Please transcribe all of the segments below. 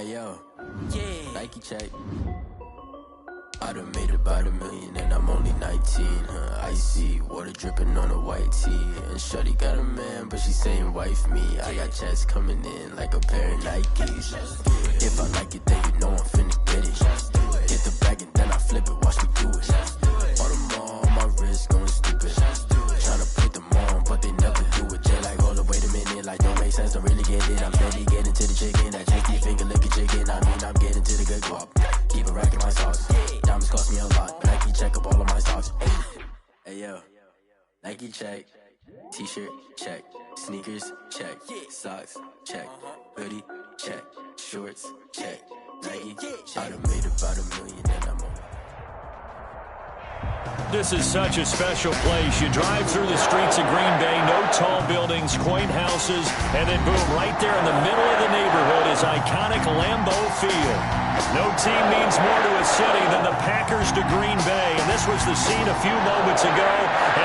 Hey yo, yeah. Nike check. I done made about $1 million and I'm only 19, Icy, water dripping on a white tee. And shorty got a man, but she saying wife me. I got checks coming in like a pair of Nikes. If I like it, then you know I'm finna get it. Get the bag and then I flip it, watch me do it. All them all on my wrist going stupid. Tryna put them on, but they never do it. Jay like, hold up, wait a minute, like don't make sense, don't really get it. I'm steady getting to the chicken, that janky finger licking chicken. I mean, I'm getting to the good guap. Keep a rack in my sauce. Diamonds cost me a lot. Nike check up all of my stocks. Hey yo, Nike check. T-shirt check. Sneakers check. Socks check. Hoodie check. Shorts check. Nike. I done made about $1 million and I'm on. This is such a special place. You drive through the streets of Green Bay, no tall buildings, quaint houses, and then boom, right there in the middle of the neighborhood is iconic Lambeau Field. No team means more to a city than the Packers to Green Bay, and this was the scene a few moments ago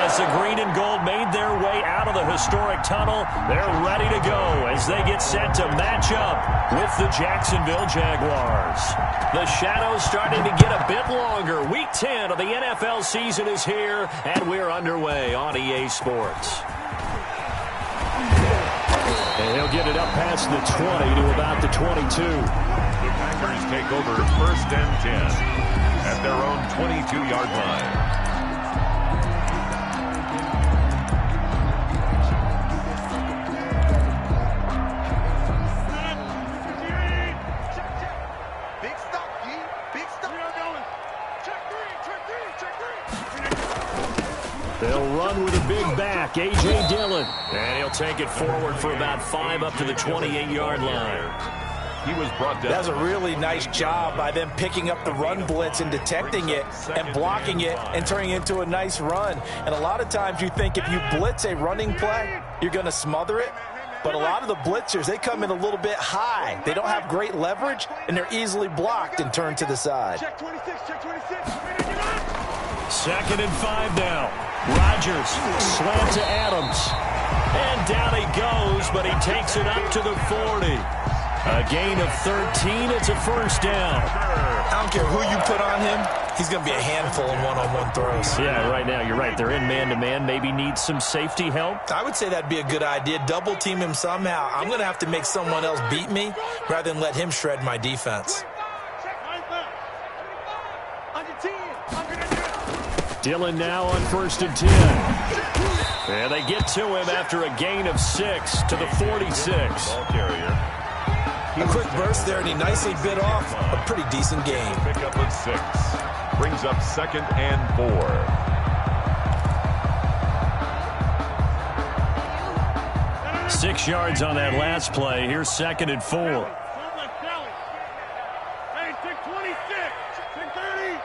as the green and gold made their way out of the historic tunnel. They're ready to go as they get set to match up with the Jacksonville Jaguars. The shadows starting to get a bit longer. Week 10 of the NFL season is here, and we're underway on EA Sports. And he'll get it up past the 20 to about the 22. The Packers take over 1st and 10 at their own 22-yard line. They'll run with a big back, A.J. Dillon. And he'll take it forward for about 5 up to the 28-yard line. He was brought down. That's a really nice job by them picking up the run blitz and detecting it and blocking it and turning it into a nice run. And a lot of times you think if you blitz a running play, you're going to smother it. But a lot of the blitzers, they come in a little bit high. They don't have great leverage, and they're easily blocked and turned to the side. Check 26, check 26. 2nd and 5 now. Rodgers, slant to Adams. And down he goes, but he takes it up to the 40. A gain of 13. It's a 1st down. I don't care who you put on him. He's going to be a handful in one-on-one throws. Yeah, right now, you're right. They're in man-to-man. Maybe needs some safety help. I would say that'd be a good idea. Double team him somehow. I'm going to have to make someone else beat me rather than let him shred my defense. Dillon now on 1st and 10. And they get to him after a gain of 6 to the 46. Ball carrier. A quick burst there, and he nicely bit off a pretty decent game. Pick up of 6. Brings up 2nd and 4. 6 yards on that last play. Here's 2nd and 4. Hey, check 26. Check 30.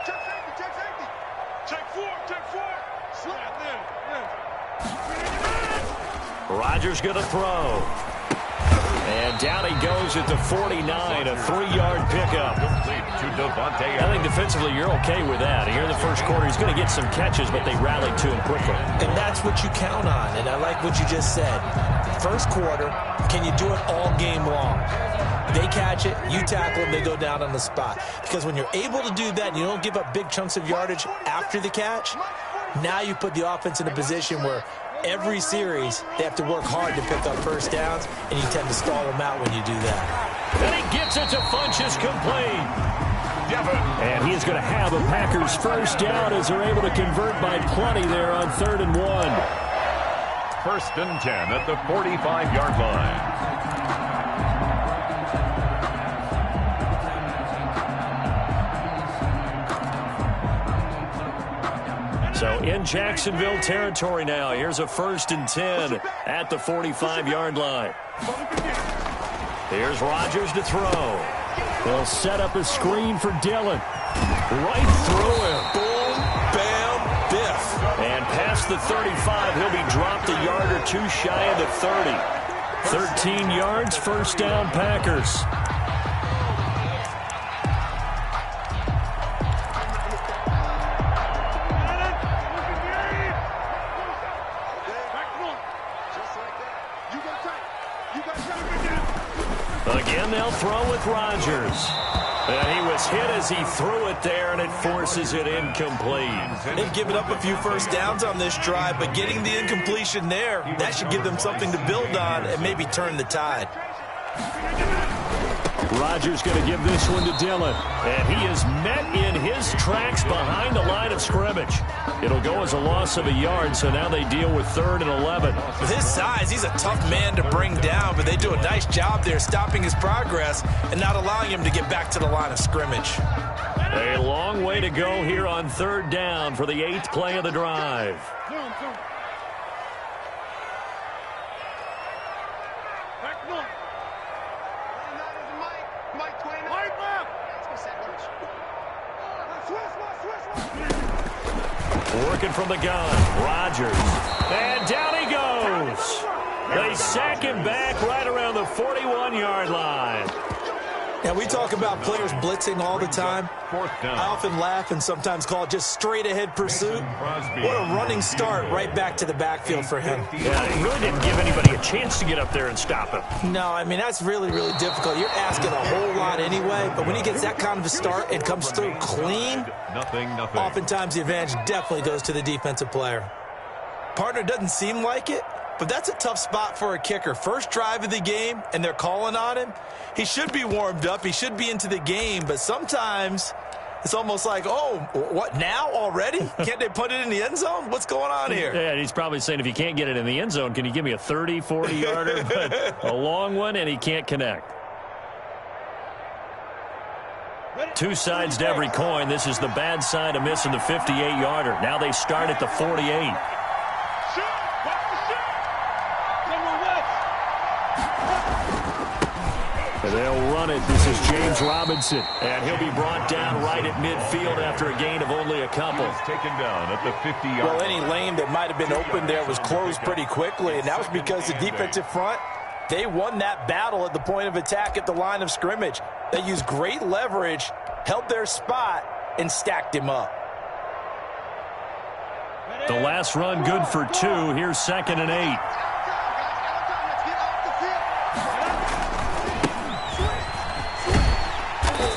Check safety. Check safety. Check 4. Check 4. Slap there. Rodgers going to throw. And down he goes at the 49, a 3-yard pickup. I think defensively you're okay with that. Here in the first quarter, he's going to get some catches, but they rallied to him quickly. And that's what you count on, and I like what you just said. First quarter, can you do it all game long? They catch it, you tackle them, they go down on the spot. Because when you're able to do that and you don't give up big chunks of yardage after the catch, now you put the offense in a position where every series, they have to work hard to pick up 1st downs, and you tend to stall them out when you do that. And he gets it to Funchess complete. And he is going to have a Packers 1st down as they're able to convert by plenty there on 3rd and 1. 1st and 10 at the 45-yard line. So in Jacksonville territory now. Here's a 1st and 10 at the 45-yard line. Here's Rodgers to throw. They'll set up a screen for Dillon. Right through him. Boom, bam, biff. And past the 35, he'll be dropped a yard or 2 shy of the 30. 13 yards, 1st down Packers. Again, they'll throw with Rodgers. And he was hit as he threw it there, and it forces it incomplete. They've given up a few first downs on this drive, but getting the incompletion there, that should give them something to build on and maybe turn the tide. Rodgers going to give this one to Dillon. And he is met in his tracks behind the line of scrimmage. It'll go as a loss of a yard, so now they deal with 3rd and 11. With his size, he's a tough man to bring down, but they do a nice job there stopping his progress and not allowing him to get back to the line of scrimmage. A long way to go here on 3rd down for the 8th play of the drive. Working from the gun, Rodgers. And down he goes. They sack him back right around the 41-yard line. Now, we talk about players blitzing all the time. I often laugh and sometimes call it just straight-ahead pursuit. What a running start right back to the backfield for him. Yeah, he really didn't give anybody a chance to get up there and stop him. No, I mean, that's really, really difficult. You're asking a whole lot anyway, but when he gets that kind of a start and comes through clean, Nothing. oftentimes the advantage definitely goes to the defensive player. Partner doesn't seem like it, but that's a tough spot for a kicker. First drive of the game, and they're calling on him. He should be warmed up. He should be into the game, but sometimes it's almost like, oh, what, now already? Can't they put it in the end zone? What's going on here? Yeah, he's probably saying, if you can't get it in the end zone, can you give me a 30, 40-yarder? But a long one, and he can't connect. Two sides to every coin. This is the bad side of missing the 58-yarder. Now they start at the 48. And they'll run it. This is James Robinson. And he'll be brought down right at midfield after a gain of only a couple. He's taken down at the 50-yard Well, any lane that might have been open there was closed pretty quickly, and that was because the defensive front, they won that battle at the point of attack at the line of scrimmage. They used great leverage, held their spot, and stacked him up. The last run good for 2. Here's 2nd and 8.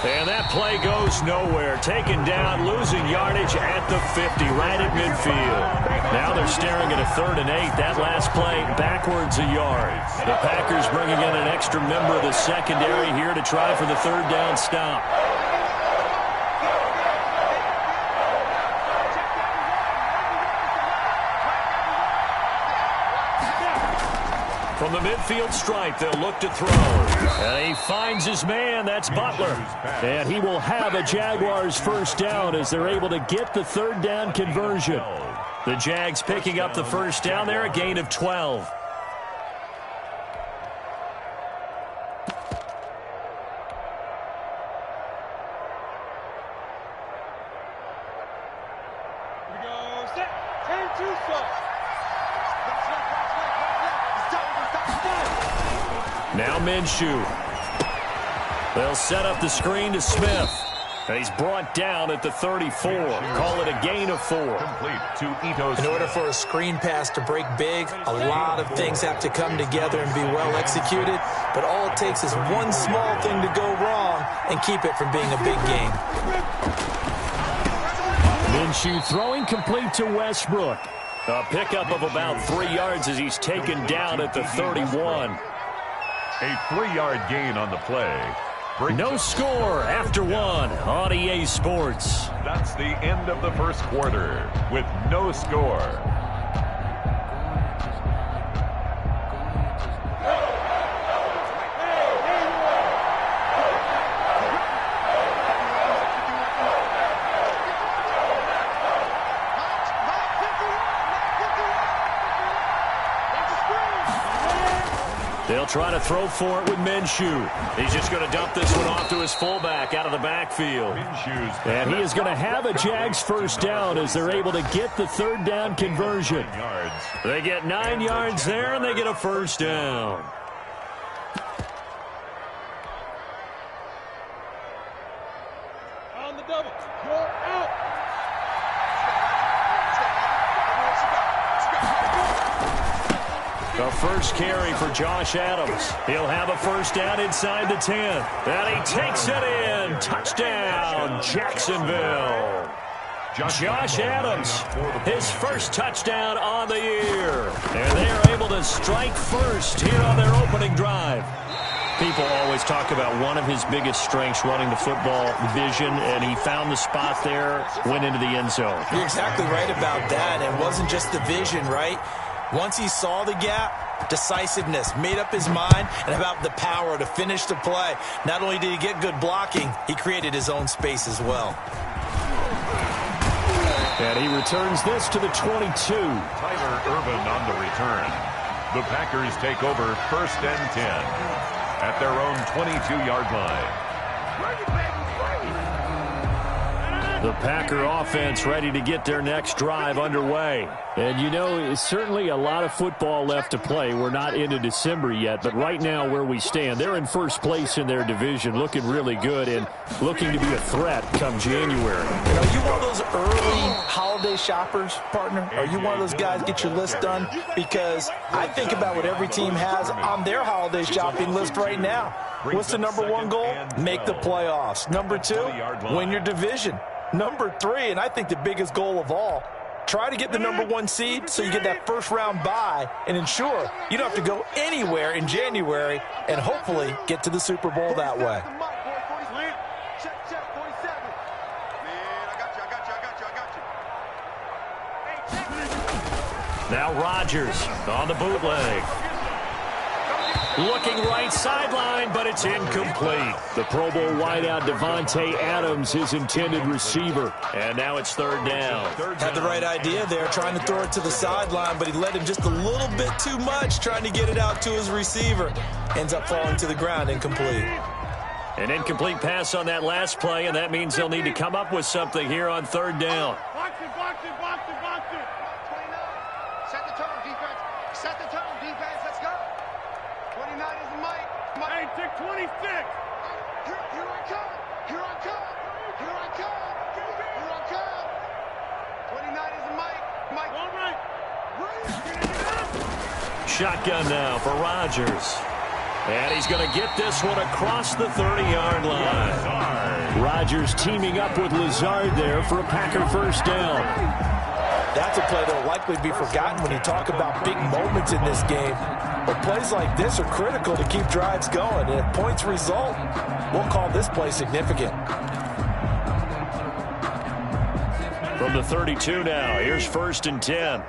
And that play goes nowhere. Taken down, losing yardage at the 50, right at midfield. Now they're staring at a 3rd and 8. That last play backwards a yard. The Packers bringing in an extra member of the secondary here to try for the 3rd down stop. From the midfield stripe, they'll look to throw. And he finds his man. That's Butler. And he will have a Jaguars 1st down as they're able to get the 3rd down conversion. The Jags picking up the 1st down there, a gain of 12. Now Minshew. They'll set up the screen to Smith. And he's brought down at the 34. Call it a gain of 4. complete to Ito's. In order for a screen pass to break big, a lot of things have to come together and be well executed. But all it takes is one small thing to go wrong and keep it from being a big game. Minshew throwing complete to Westbrook. A pickup of about 3 yards as he's taken down at the 31. A 3-yard gain on the play. No score after 1 on EA Sports. That's the end of the first quarter with no score. They'll try to throw for it with Minshew. He's just going to dump this one off to his fullback out of the backfield. And he is going to have a Jags 1st down as they're able to get the 3rd down conversion. They get 9 yards there, and they get a 1st down. On the double. You're out. The first carry for Josh Adams. He'll have a first down inside the 10. And he takes it in. Touchdown, Jacksonville. Josh Adams, his first touchdown on the year. And they are able to strike first here on their opening drive. People always talk about one of his biggest strengths, running the football, vision, and he found the spot there, went into the end zone. You're exactly right about that. It wasn't just the vision, right? Once he saw the gap, decisiveness, made up his mind, and about the power to finish the play. Not only did he get good blocking, he created his own space as well. And he returns this to the 22. Tyler Ervin on the return. The Packers take over 1st and 10 at their own 22-yard line. The Packer offense ready to get their next drive underway. And, you know, certainly a lot of football left to play. We're not into December yet, but right now where we stand, they're in first place in their division, looking really good and looking to be a threat come January. And are you one of those early holiday shoppers, partner? Are you one of those guys get your list done? Because I think about what every team has on their holiday shopping list right now. What's the number one goal? Make the playoffs. Number two, win your division. Number three, and I think the biggest goal of all, try to get the number one seed so you get that first round bye and ensure you don't have to go anywhere in January and hopefully get to the Super Bowl that way. Now Rodgers on the bootleg. Looking right sideline, but it's incomplete. The Pro Bowl wideout Devontae Adams, his intended receiver. And now it's 3rd down. Had the right idea there, trying to throw it to the sideline, but he led him just a little bit too much, trying to get it out to his receiver. Ends up falling to the ground, incomplete. An incomplete pass on that last play, and that means they'll need to come up with something here on 3rd down. Box it. Set the tone, defense. Set the tone, defense. Let's go. 29 is the mic. Hey, take 26. Here I come. 29 is the mic. All right. Shotgun now for Rodgers. And he's going to get this one across the 30-yard line. Rodgers teaming up with Lazard there for a Packer first down. That's a play that will likely be forgotten when you talk about big moments in this game. But plays like this are critical to keep drives going. And if points result, we'll call this play significant. From the 32 now, here's 1st and 10.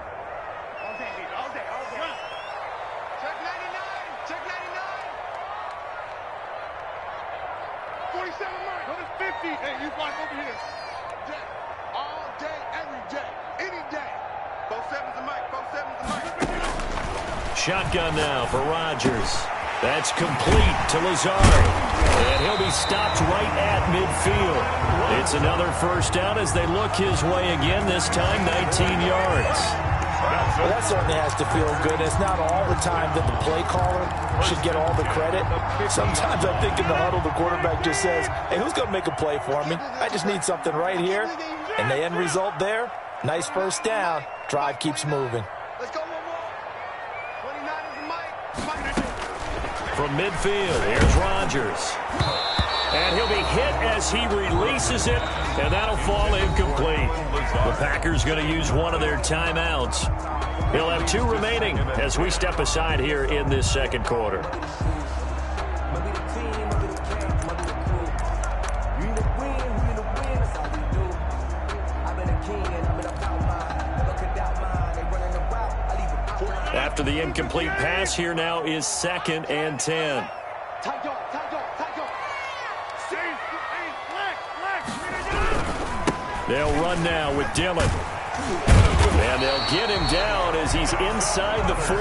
Shotgun now for Rodgers. That's complete to Lazard. And he'll be stopped right at midfield. It's another first down as they look his way again, this time 19 yards. Well, that certainly has to feel good. It's not all the time that the play caller should get all the credit. Sometimes I think in the huddle, the quarterback just says, hey, who's going to make a play for me? I just need something right here. And the end result there, nice first down. Drive keeps moving. Let's go. From midfield, here's Rodgers. And he'll be hit as he releases it, and that'll fall incomplete. The Packers going to use one of their timeouts. He'll have 2 remaining as we step aside here in this second quarter. After the incomplete pass, here now is 2nd and 10. They'll run now with Dillon. And they'll get him down as he's inside the 40.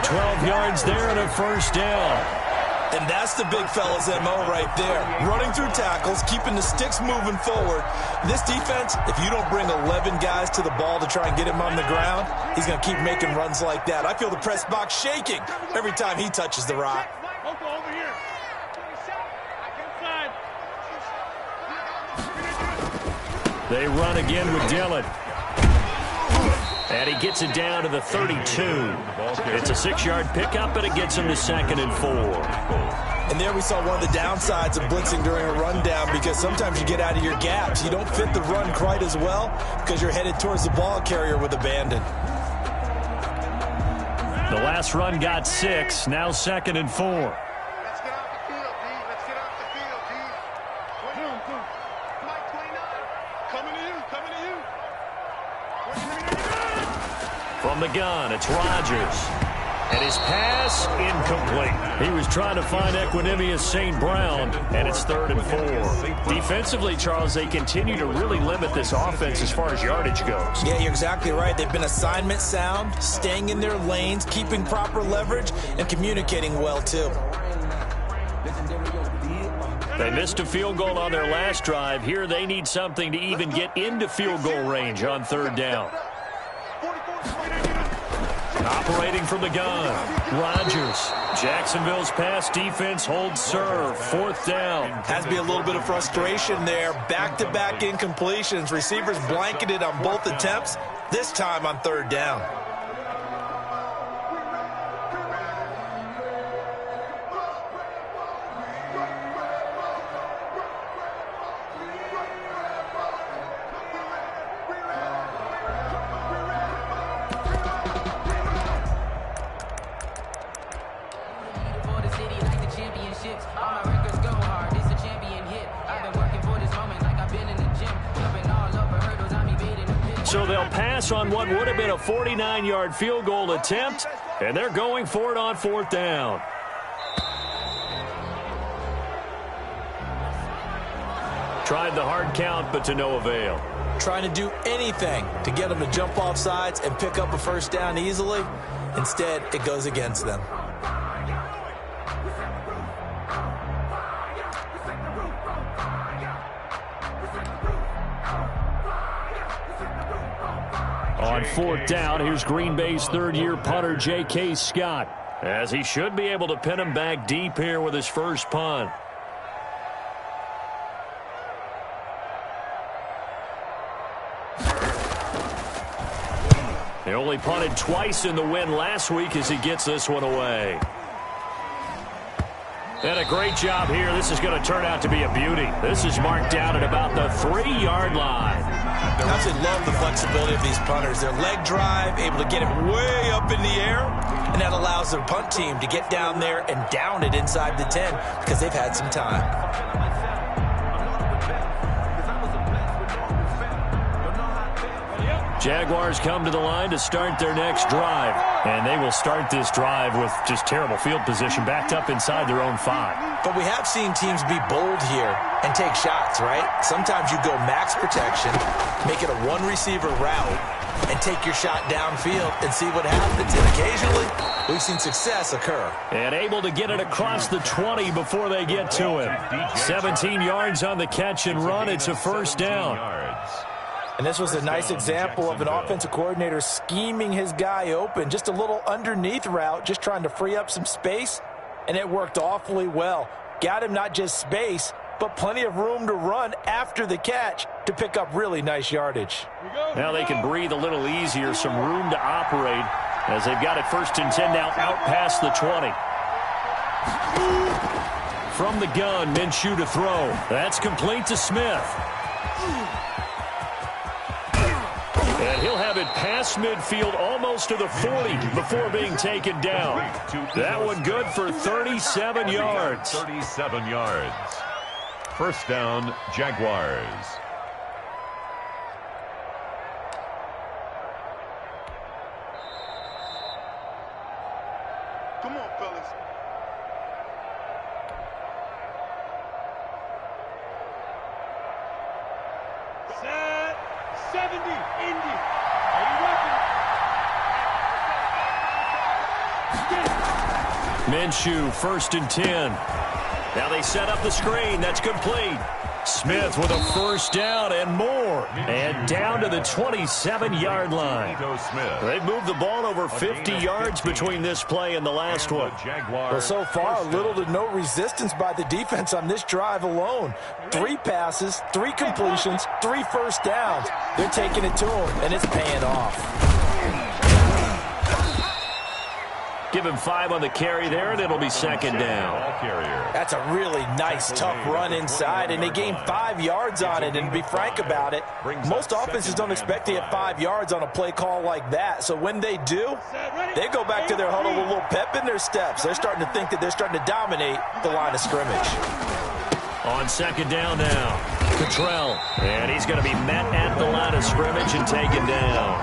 12 yards there and a first down. And that's the big fella's MO right there. Running through tackles, keeping the sticks moving forward. This defense, if you don't bring 11 guys to the ball to try and get him on the ground, he's going to keep making runs like that. I feel the press box shaking every time he touches the rock. Over here. They run again with Dillon. And he gets it down to the 32. It's a 6-yard pickup, and it gets him to 2nd and 4. And there we saw one of the downsides of blitzing during a rundown, because sometimes you get out of your gaps. You don't fit the run quite as well because you're headed towards the ball carrier with abandon. The last run got 6, now 2nd and 4. Let's get off the field, D. Let's get off the field, D. Mike 29. Coming to you, coming to you. From the gun, it's Rodgers. And his pass, incomplete. He was trying to find Equanimous St. Brown, and it's 3rd and 4. Defensively, Charles, they continue to really limit this offense as far as yardage goes. Yeah, you're exactly right. They've been assignment sound, staying in their lanes, keeping proper leverage, and communicating well, too. They missed a field goal on their last drive. Here they need something to even get into field goal range on 3rd down. Operating from the gun, Rodgers. Jacksonville's pass defense holds serve. 4th down. Has to be a little bit of frustration there. Back-to-back incompletions. Receivers blanketed on both attempts, this time on 3rd down. So they'll pass on what would have been a 49-yard field goal attempt, and they're going for it on 4th down. Tried the hard count, but to no avail. Trying to do anything to get them to jump off sides and pick up a 1st down easily. Instead, it goes against them. On 4th down, here's Green Bay's 3rd-year punter, J.K. Scott, as he should be able to pin him back deep here with his first punt. They only punted twice in the win last week as he gets this one away. And a great job here. This is going to turn out to be a beauty. This is marked down at about the 3-yard line. I absolutely love the flexibility of these punters. Their leg drive, able to get it way up in the air, and that allows their punt team to get down there and down it inside the 10 because they've had some time. Jaguars come to the line to start their next drive. And they will start this drive with just terrible field position, backed up inside their own 5. But we have seen teams be bold here and take shots, right? Sometimes you go max protection, make it a one-receiver route, and take your shot downfield and see what happens. And occasionally, we've seen success occur. And able to get it across the 20 before they get to him. 17 yards on the catch and run. It's a 1st down. And this was a nice example of an offensive coordinator scheming his guy open. Just a little underneath route, just trying to free up some space, and it worked awfully well. Got him not just space, but plenty of room to run after the catch to pick up really nice yardage. Now they can breathe a little easier, some room to operate as they've got it 1st and 10 now out past the 20. From the gun, Minshew to throw. That's complete to Smith. And he'll have it past midfield almost to the 40 before being taken down. That one good for 37 yards. 37 yards. 1st down, Jaguars. Come on, fellas. Set 70, Indy. Are you ready? Minshew, 1st and 10. Now they set up the screen. That's complete. Smith with a 1st down and more. And down to the 27-yard line. They've moved the ball over 50 yards between this play and the last one. Well, so far, little to no resistance by the defense on this drive alone. 3 passes, 3 completions, 3 first downs. They're taking it to them, and it's paying off. Give him 5 on the carry there, and it'll be second down. That's a really nice, tough run inside, and they gained 5 yards on it. And to be frank about it, most offenses don't expect to get 5 yards on a play call like that. So when they do, they go back to their huddle with a little pep in their steps. They're starting to think that they're starting to dominate the line of scrimmage. On second down now, Cottrell, and he's going to be met at the line of scrimmage and taken down.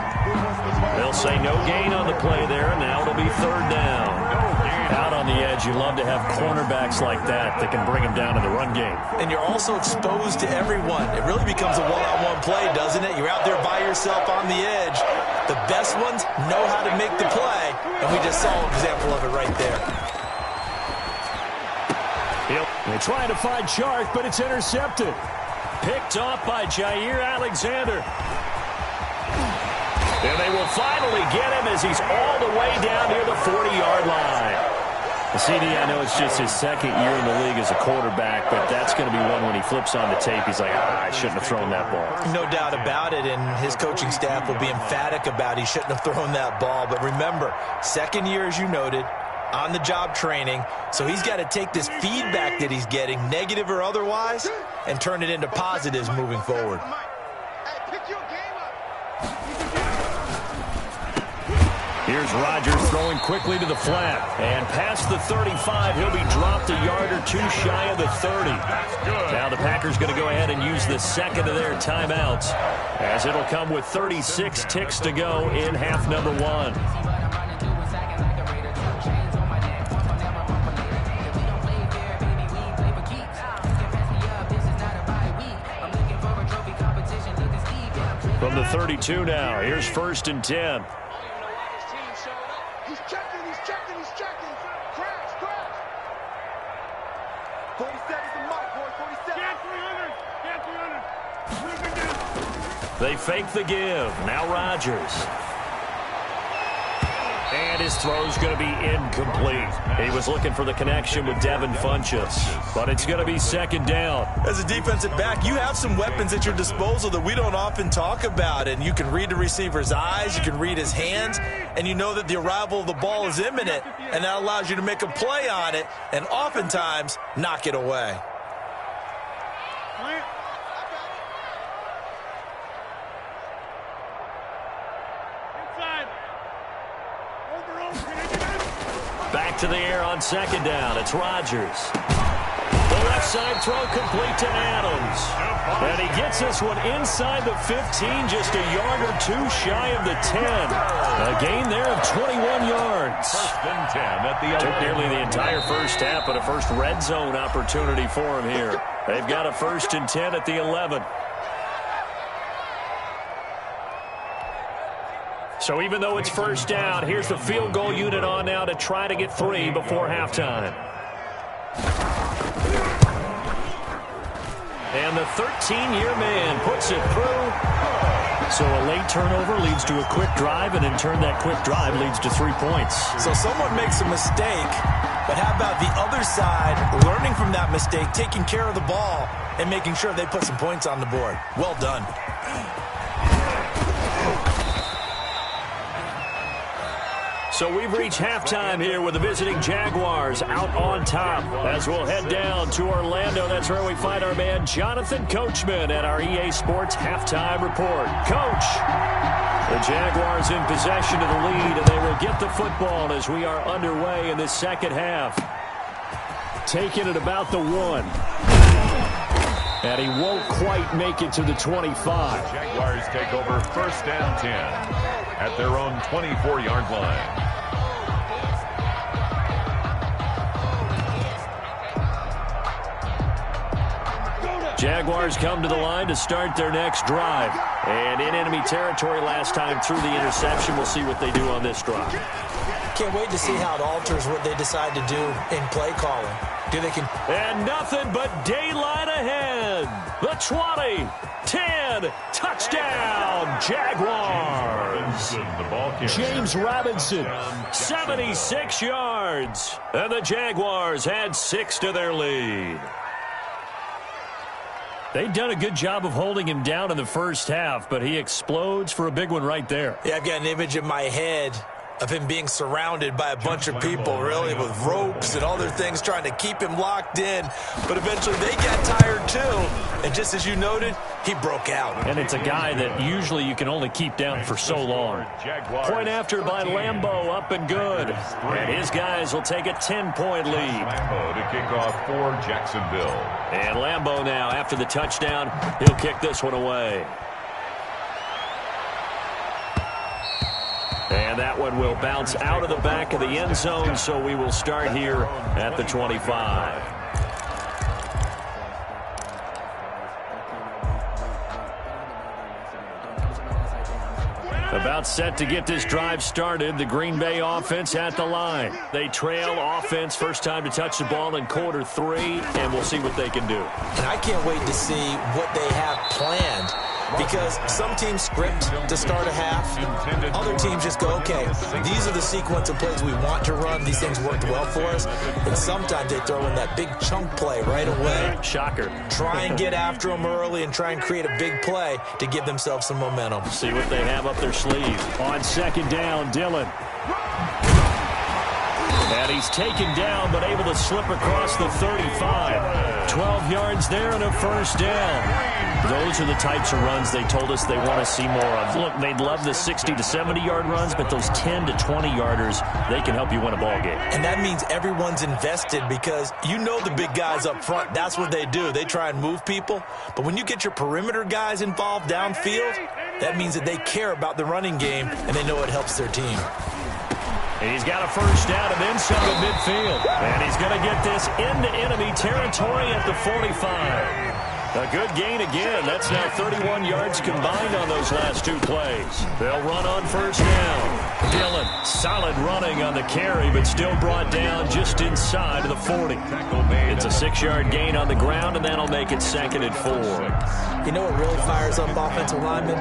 They'll say no gain on the play there, and now it'll be third down. Out on the edge, you love to have cornerbacks like that can bring them down in the run game. And you're also exposed to everyone. It really becomes a one-on-one play, doesn't it? You're out there by yourself on the edge. The best ones know how to make the play, and we just saw an example of it right there. They're trying to find Chark, but it's intercepted. Picked off by Jair Alexander. And they will finally get him as he's all the way down near the 40-yard line. CD, I know it's just his second year in the league as a quarterback, but that's going to be one when he flips on the tape. He's like, I shouldn't have thrown that ball. No doubt about it, and his coaching staff will be emphatic about he shouldn't have thrown that ball. But remember, second year, as you noted, on-the-job training, so he's got to take this feedback that he's getting, negative or otherwise, and turn it into positives moving forward. Here's Rodgers throwing quickly to the flat. And past the 35, he'll be dropped a yard or two shy of the 30. Now the Packers going to go ahead and use the second of their timeouts, as it'll come with 36 ticks to go in half number 1. From the 32 now, here's 1st and 10. He's checking. Crash. 47's the mic, boy. 47. Get 300. They fake the give. Now Rodgers. And his throw's going to be incomplete. He was looking for the connection with Devin Funchess, but it's going to be second down. As a defensive back, you have some weapons at your disposal that we don't often talk about, and you can read the receiver's eyes, you can read his hands, and you know that the arrival of the ball is imminent, and that allows you to make a play on it and oftentimes knock it away. Back to the air on second down. It's Rodgers. The left side throw complete to Adams. And he gets this one inside the 15, just a yard or two shy of the 10. A gain there of 21 yards. 1st and 10 at the Took nearly the entire first half, but a first red zone opportunity for him here. They've got a 1st and 10 at the 11. So even though it's first down, here's the field goal unit on now to try to get 3 before halftime. And the 13-year man puts it through. So a late turnover leads to a quick drive, and in turn that quick drive leads to 3 points. So someone makes a mistake, but how about the other side learning from that mistake, taking care of the ball, and making sure they put some points on the board? Well done. So we've reached halftime here with the visiting Jaguars out on top. As we'll head down to Orlando, that's where we find our man Jonathan Coachman at our EA Sports Halftime Report. Coach, the Jaguars in possession of the lead, and they will get the football as we are underway in this second half. Taking it about the 1. And he won't quite make it to the 25. Jaguars take over 1st and 10 at their own 24-yard line. Jaguars come to the line to start their next drive. And in enemy territory last time through the interception. We'll see what they do on this drive. Can't wait to see how it alters what they decide to do in play calling. And nothing but daylight ahead. The 20, 10, touchdown, Jaguars. James Robinson, 76 yards. And the Jaguars add 6 to their lead. They've done a good job of holding him down in the first half, but he explodes for a big one right there. Yeah, I've got an image in my head of him being surrounded by a bunch of people, really, with ropes and other things trying to keep him locked in. But eventually they got tired too. And just as you noted, he broke out. And it's a guy that usually you can only keep down for so long. Point after by Lambeau, up and good. And his guys will take a 10-point lead. Lambeau to kick off for Jacksonville. And Lambeau now, after the touchdown, he'll kick this one away. And that one will bounce out of the back of the end zone, so we will start here at the 25. About set to get this drive started, the Green Bay offense at the line. They trail offense, first time to touch the ball in quarter 3, and we'll see what they can do. And I can't wait to see what they have planned, because some teams script to start a half. Other teams just go, okay, these are the sequence of plays we want to run. These things worked well for us. And sometimes they throw in that big chunk play right away. Shocker. Try and get after them early and try and create a big play to give themselves some momentum. See what they have up their sleeve. On second down, Dillon. And he's taken down, but able to slip across the 35. 12 yards there and a first down. Those are the types of runs they told us they want to see more of. Look, they'd love the 60 to 70-yard runs, but those 10 to 20-yarders, they can help you win a ball game. And that means everyone's invested, because you know the big guys up front, that's what they do. They try and move people. But when you get your perimeter guys involved downfield, that means that they care about the running game, and they know it helps their team. And he's got a first down and then some at midfield. And he's going to get this into enemy territory at the 45. A good gain again. That's now 31 yards combined on those last 2 plays. They'll run on first down. Dillon, solid running on the carry, but still brought down just inside of the 40. It's a 6-yard gain on the ground, and that'll make it 2nd and 4. You know what really fires up offensive linemen?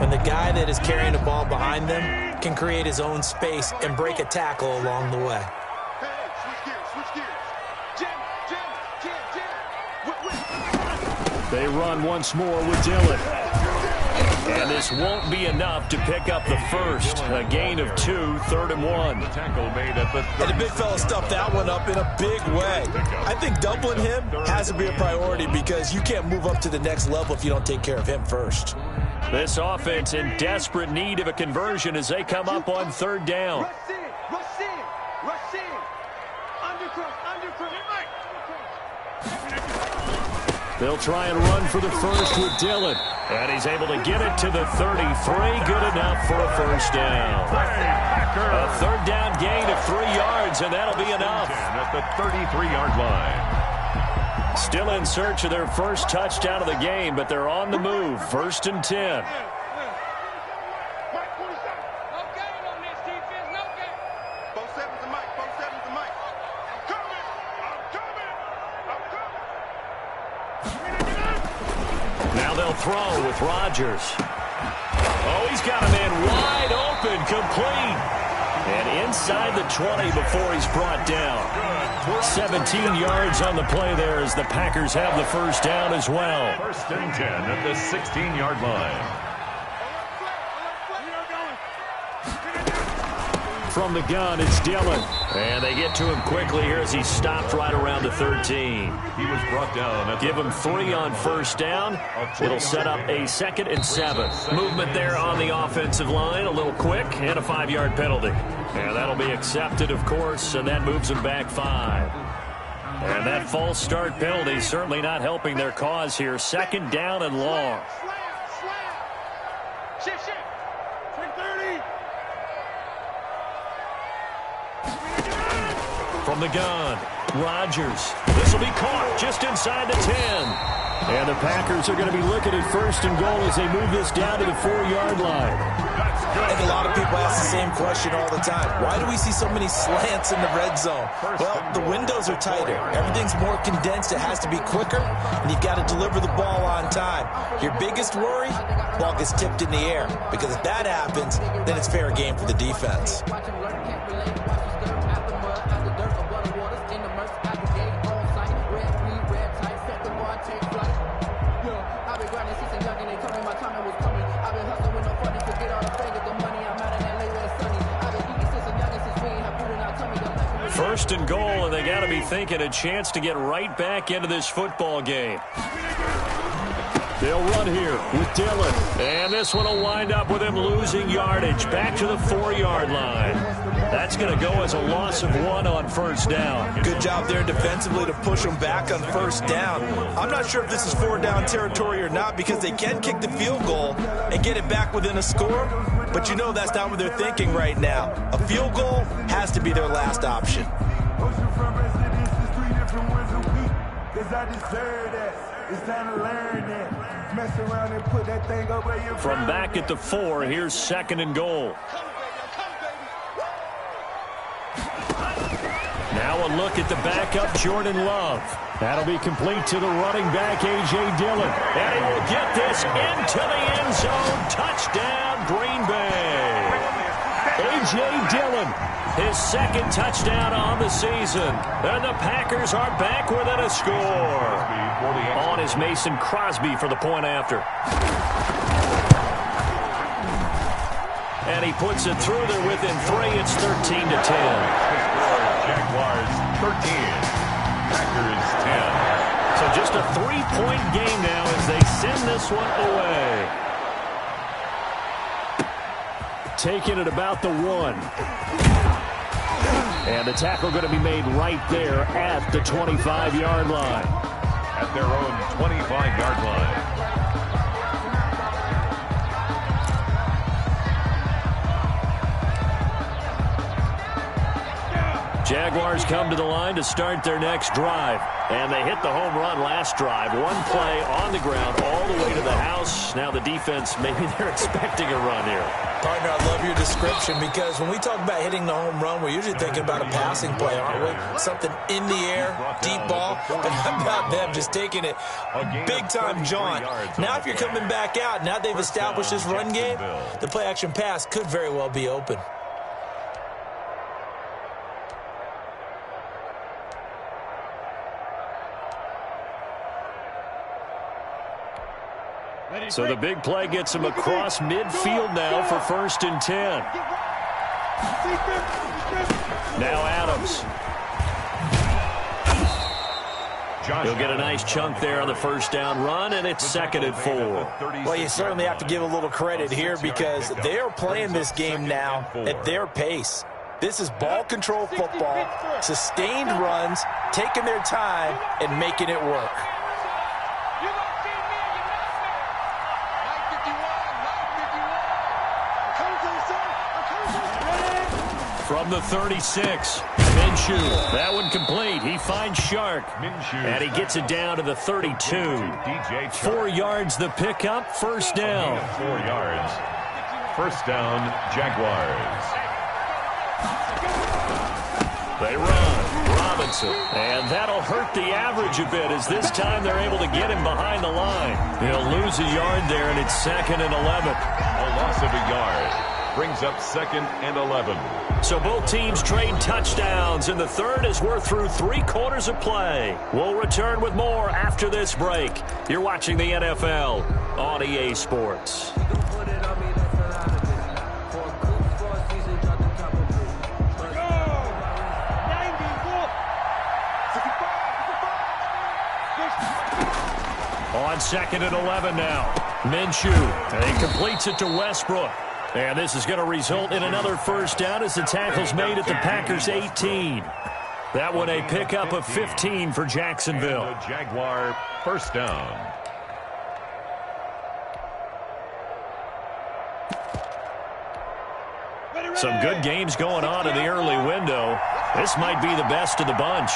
When the guy that is carrying the ball behind them can create his own space and break a tackle along the way. They run once more with Dillon. And this won't be enough to pick up the first. A gain of 2, 3rd and 1. And the big fella stuffed that one up in a big way. I think doubling him has to be a priority, because you can't move up to the next level if you don't take care of him first. This offense in desperate need of a conversion as they come up on 3rd down. They'll try and run for the first with Dillon. And he's able to get it to the 33. Good enough for a first down. A 3rd down gain of 3 yards, and that'll be enough. At the 33-yard line. Still in search of their first touchdown of the game, but they're on the move. 1st and 10. Now they'll throw with Rodgers. Oh, he's got a man wide open, complete. And inside the 20 before he's brought down. 17 yards on the play there as the Packers have the first down as well. 1st and 10 at the 16-yard line. From the gun, it's Dillon. And they get to him quickly here as he stopped right around the 13. He was brought down. Give him 3 on first down. It'll set up a 2nd and 7. Movement there on the offensive line, a little quick, and a 5-yard penalty. And that'll be accepted, of course, and that moves them back 5. And that false start penalty certainly not helping their cause here. 2nd down and long. From the gun, Rodgers. This will be caught just inside the 10. And the Packers are going to be looking at 1st and goal as they move this down to the 4-yard line. I think a lot of people ask the same question all the time. Why do we see so many slants in the red zone? Well, the windows are tighter. Everything's more condensed. It has to be quicker, and you've got to deliver the ball on time. Your biggest worry, ball gets tipped in the air, because if that happens, then it's fair game for the defense. first and goal, and they got to be thinking a chance to get right back into this football game. They'll run here with Dillon. And this one will wind up with him losing yardage back to the 4-yard line. That's going to go as a loss of 1 on first down. Good job there defensively to push them back on first down. I'm not sure if this is 4-down territory or not because they can kick the field goal and get it back within a score. But you know that's not what they're thinking right now. A field goal has to be their last option. It's time to learn that. Mess around and put that thing up where you're from back at the 4, here's second and goal. Now a look at the backup, Jordan Love. That'll be complete to the running back, A.J. Dillon. And he will get this into the end zone. Touchdown, Green Bay. A.J. Dillon, his second touchdown on the season. And the Packers are back within a score. On is Mason Crosby for the point after. And he puts it through there within 3. It's 13-10. Jaguars 13, Packers 10. So just a 3-point game now as they send this one away. Taking it about the 1. And the tackle going to be made right there at the 25-yard line. At their own 25-yard line. Jaguars come to the line to start their next drive. And they hit the home run last drive. One play on the ground all the way to the house. Now the defense, maybe they're expecting a run here. Partner, I love your description because when we talk about hitting the home run, we're usually thinking about a passing play, aren't we? Something in the air, deep ball. But how about them just taking it big-time jaunt? Now if you're coming back out, now they've established this run game, the play-action pass could very well be open. So the big play gets him across midfield now for 1st and 10. Now Adams. He'll get a nice chunk there on the first down run, and it's 2nd and 4. Well, you certainly have to give a little credit here because they are playing this game now at their pace. This is ball control football, sustained runs, taking their time, and making it work. From the 36, Minshew. That one complete. He finds Shark. And he gets it down to the 32. 4 yards the pickup. First down. 4 yards. First down, Jaguars. They run. Robinson. And that'll hurt the average a bit as this time they're able to get him behind the line. He'll lose a yard there, and it's 2nd and 11. A loss of a yard. Brings up 2nd and 11. So both teams trade touchdowns, and the third as we're through 3 quarters of play. We'll return with more after this break. You're watching the NFL on EA Sports. On 2nd and 11 now. Minshew, and he completes it to Westbrook. And this is going to result in another first down as the tackle's made at the Packers' 18. That one a pickup of 15 for Jacksonville. And the Jaguar first down. Some good games going on in the early window. This might be the best of the bunch.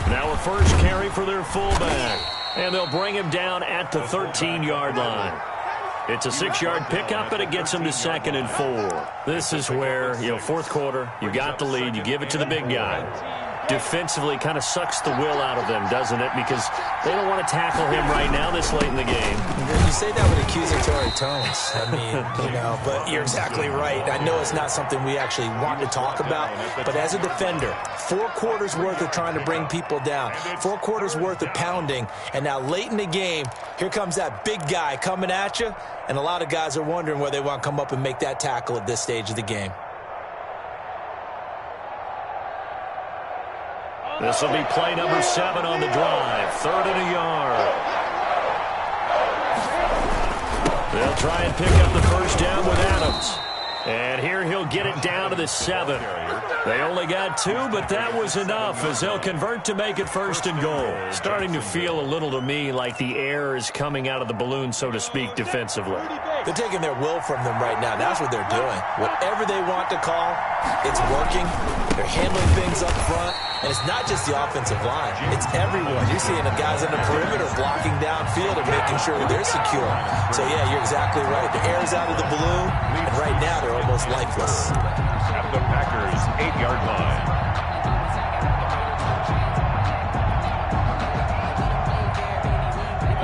Now a first carry for their fullback. And they'll bring him down at the 13-yard line. It's a 6-yard pickup, and it gets them to 2nd and 4. This is where, fourth quarter, you got the lead, you give it to the big guy. Defensively kind of sucks the will out of them, doesn't it? Because they don't want to tackle him right now this late in the game. You say that with accusatory tones. I mean, but you're exactly right. I know it's not something we actually want to talk about, but as a defender, 4 quarters worth of trying to bring people down, 4 quarters worth of pounding, and now late in the game, here comes that big guy coming at you, and a lot of guys are wondering whether they want to come up and make that tackle at this stage of the game. This will be play number 7 on the drive. 3rd and a yard. They'll try and pick up the first down with Adams. And here he'll get it down to the 7. They only got 2, but that was enough as they'll convert to make it 1st and goal. Starting to feel a little to me like the air is coming out of the balloon, so to speak, defensively. They're taking their will from them right now. That's what they're doing. Whatever they want to call, it's working. They're handling things up front. And it's not just the offensive line. It's everyone. You're seeing the guys on the perimeter blocking downfield and making sure that they're secure. So, yeah, you're exactly right. The air's out of the balloon, and right now they're almost lifeless. At the Packers' 8-yard line.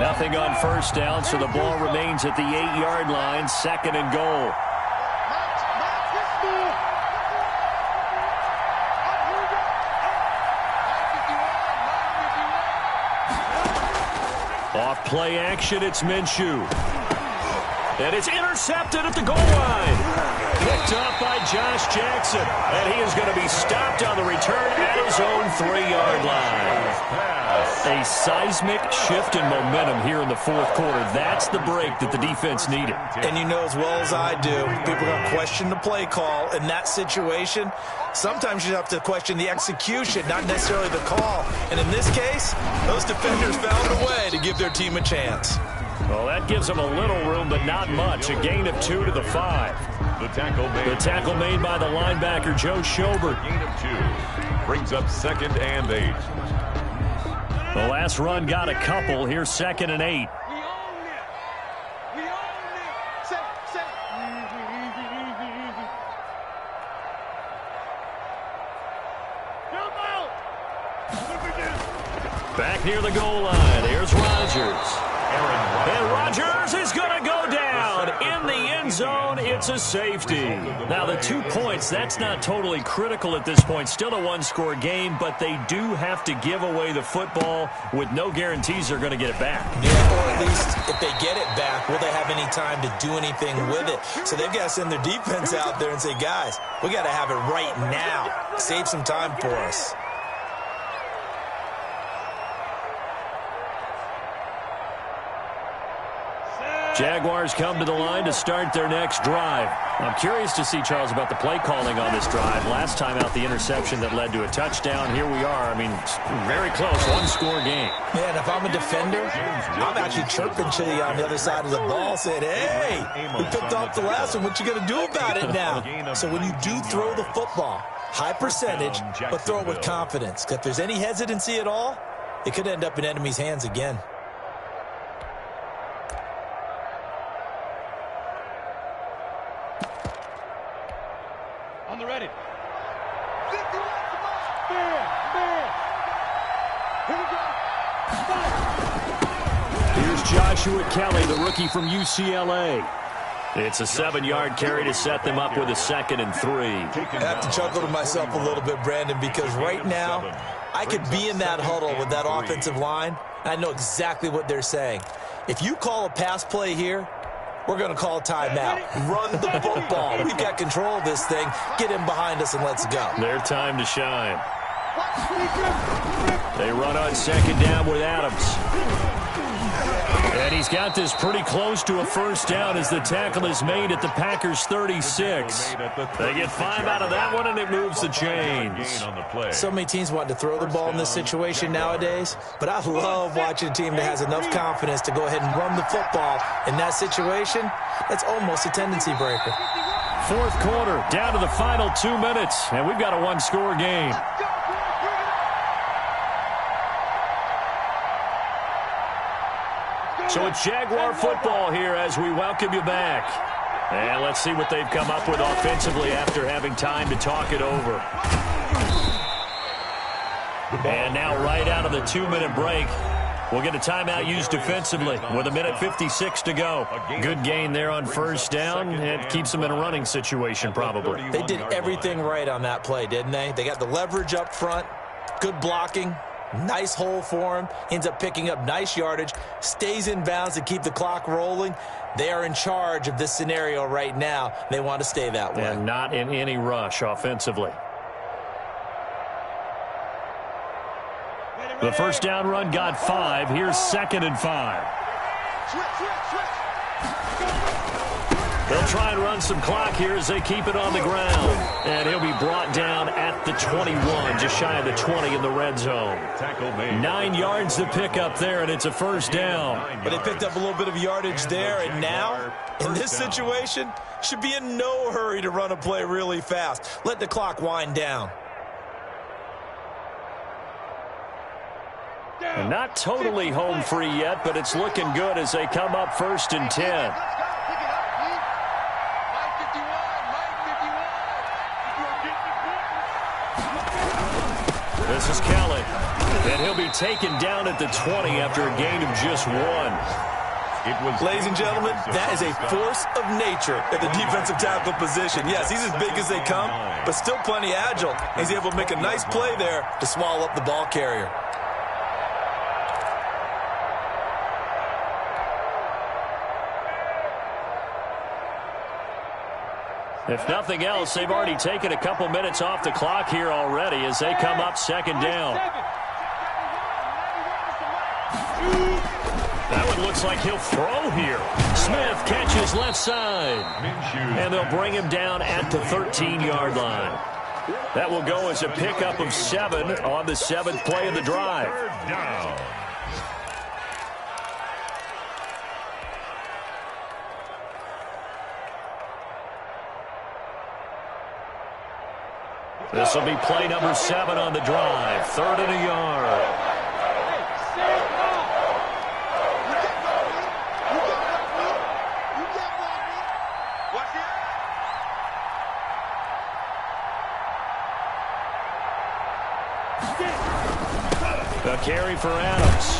Nothing on first down, so the ball remains at the 8-yard line. 2nd and goal. Off play action, it's Minshew. And it's intercepted at the goal line. Picked up by Josh Jackson. And he is going to be stopped on the return at his own 3-yard line. A seismic shift in momentum here in the 4th quarter. That's the break that the defense needed. And you know as well as I do, people are going to question the play call in that situation. Sometimes you have to question the execution, not necessarily the call. And in this case, those defenders found a way to give their team a chance. Well, that gives them a little room, but not much. A gain of 2 to the 5. The tackle made by the linebacker, Joe Schobert. Gain of 2. Brings up 2nd and 8. The last run got a couple. Here's 2nd and 8. Back near the goal line. Here's Rodgers. And Rodgers is going to go down in the end zone. It's a safety. Now, the 2 points, that's not totally critical at this point. Still a 1-score game, but they do have to give away the football with no guarantees they're going to get it back. Yeah, or at least if they get it back, will they have any time to do anything with it? So they've got to send their defense out there and say, guys, we got to have it right now. Save some time for us. Jaguars come to the line to start their next drive. I'm curious to see, Charles, about the play calling on this drive. Last time out, the interception that led to a touchdown. Here we are. I mean, very close, 1-score game. Yeah, and if I'm a defender, I'm actually chirping to you on the other side of the ball saying, hey, we picked off the last one. What you going to do about it now? So when you do throw the football, high percentage, but throw it with confidence. If there's any hesitancy at all, it could end up in enemy's hands again. On the ready. Here's Joshua Kelly, the rookie from UCLA. It's a 7-yard carry to set them up with a 2nd and 3. I have to chuckle to myself a little bit, Brandon, because right now I could be in that huddle with that offensive line. I know exactly what they're saying. If you call a pass play here, we're going to call a timeout. Run the football. We've got control of this thing. Get him behind us and let's go. Their time to shine. They run on 2nd down with Adams. And he's got this pretty close to a first down as the tackle is made at the Packers' 36. They get 5 out of that one, and it moves the chains. So many teams want to throw the ball in this situation nowadays, but I love watching a team that has enough confidence to go ahead and run the football. In that situation, that's almost a tendency breaker. 4th quarter, down to the final 2 minutes, and we've got a 1-score game. So it's Jaguar football here as we welcome you back. And let's see what they've come up with offensively after having time to talk it over. And now right out of the 2-minute break, we'll get a timeout used defensively with 1:56 to go. Good gain there on first down. It keeps them in a running situation probably. They did everything right on that play, didn't they? They got the leverage up front, good blocking. Nice hole for him. Ends up picking up nice yardage. Stays in bounds to keep the clock rolling. They are in charge of this scenario right now. They want to stay that way. And not in any rush offensively. The first down run got 5. Here's 2nd and 5. They'll try and run some clock here as they keep it on the ground. And he'll be brought down at the 21, just shy of the 20 in the red zone. 9 yards to pick up there, and it's a first down. But they picked up a little bit of yardage there, and now, in this situation, should be in no hurry to run a play really fast. Let the clock wind down. And not totally home free yet, but it's looking good as they come up 1st and 10. This is Kelly, and he'll be taken down at the 20 after a gain of just 1. Ladies and gentlemen, that is a force of nature at the defensive tackle position. Yes, he's as big as they come, but still plenty agile. He's able to make a nice play there to swallow up the ball carrier. If nothing else, they've already taken a couple minutes off the clock here already as they come up 2nd down. That one looks like he'll throw here. Smith catches left side. And they'll bring him down at the 13-yard line. That will go as a pickup of 7 on the 7th play of the drive. Down. This will be play number 7 on the drive. 3rd and a yard. A carry for Adams.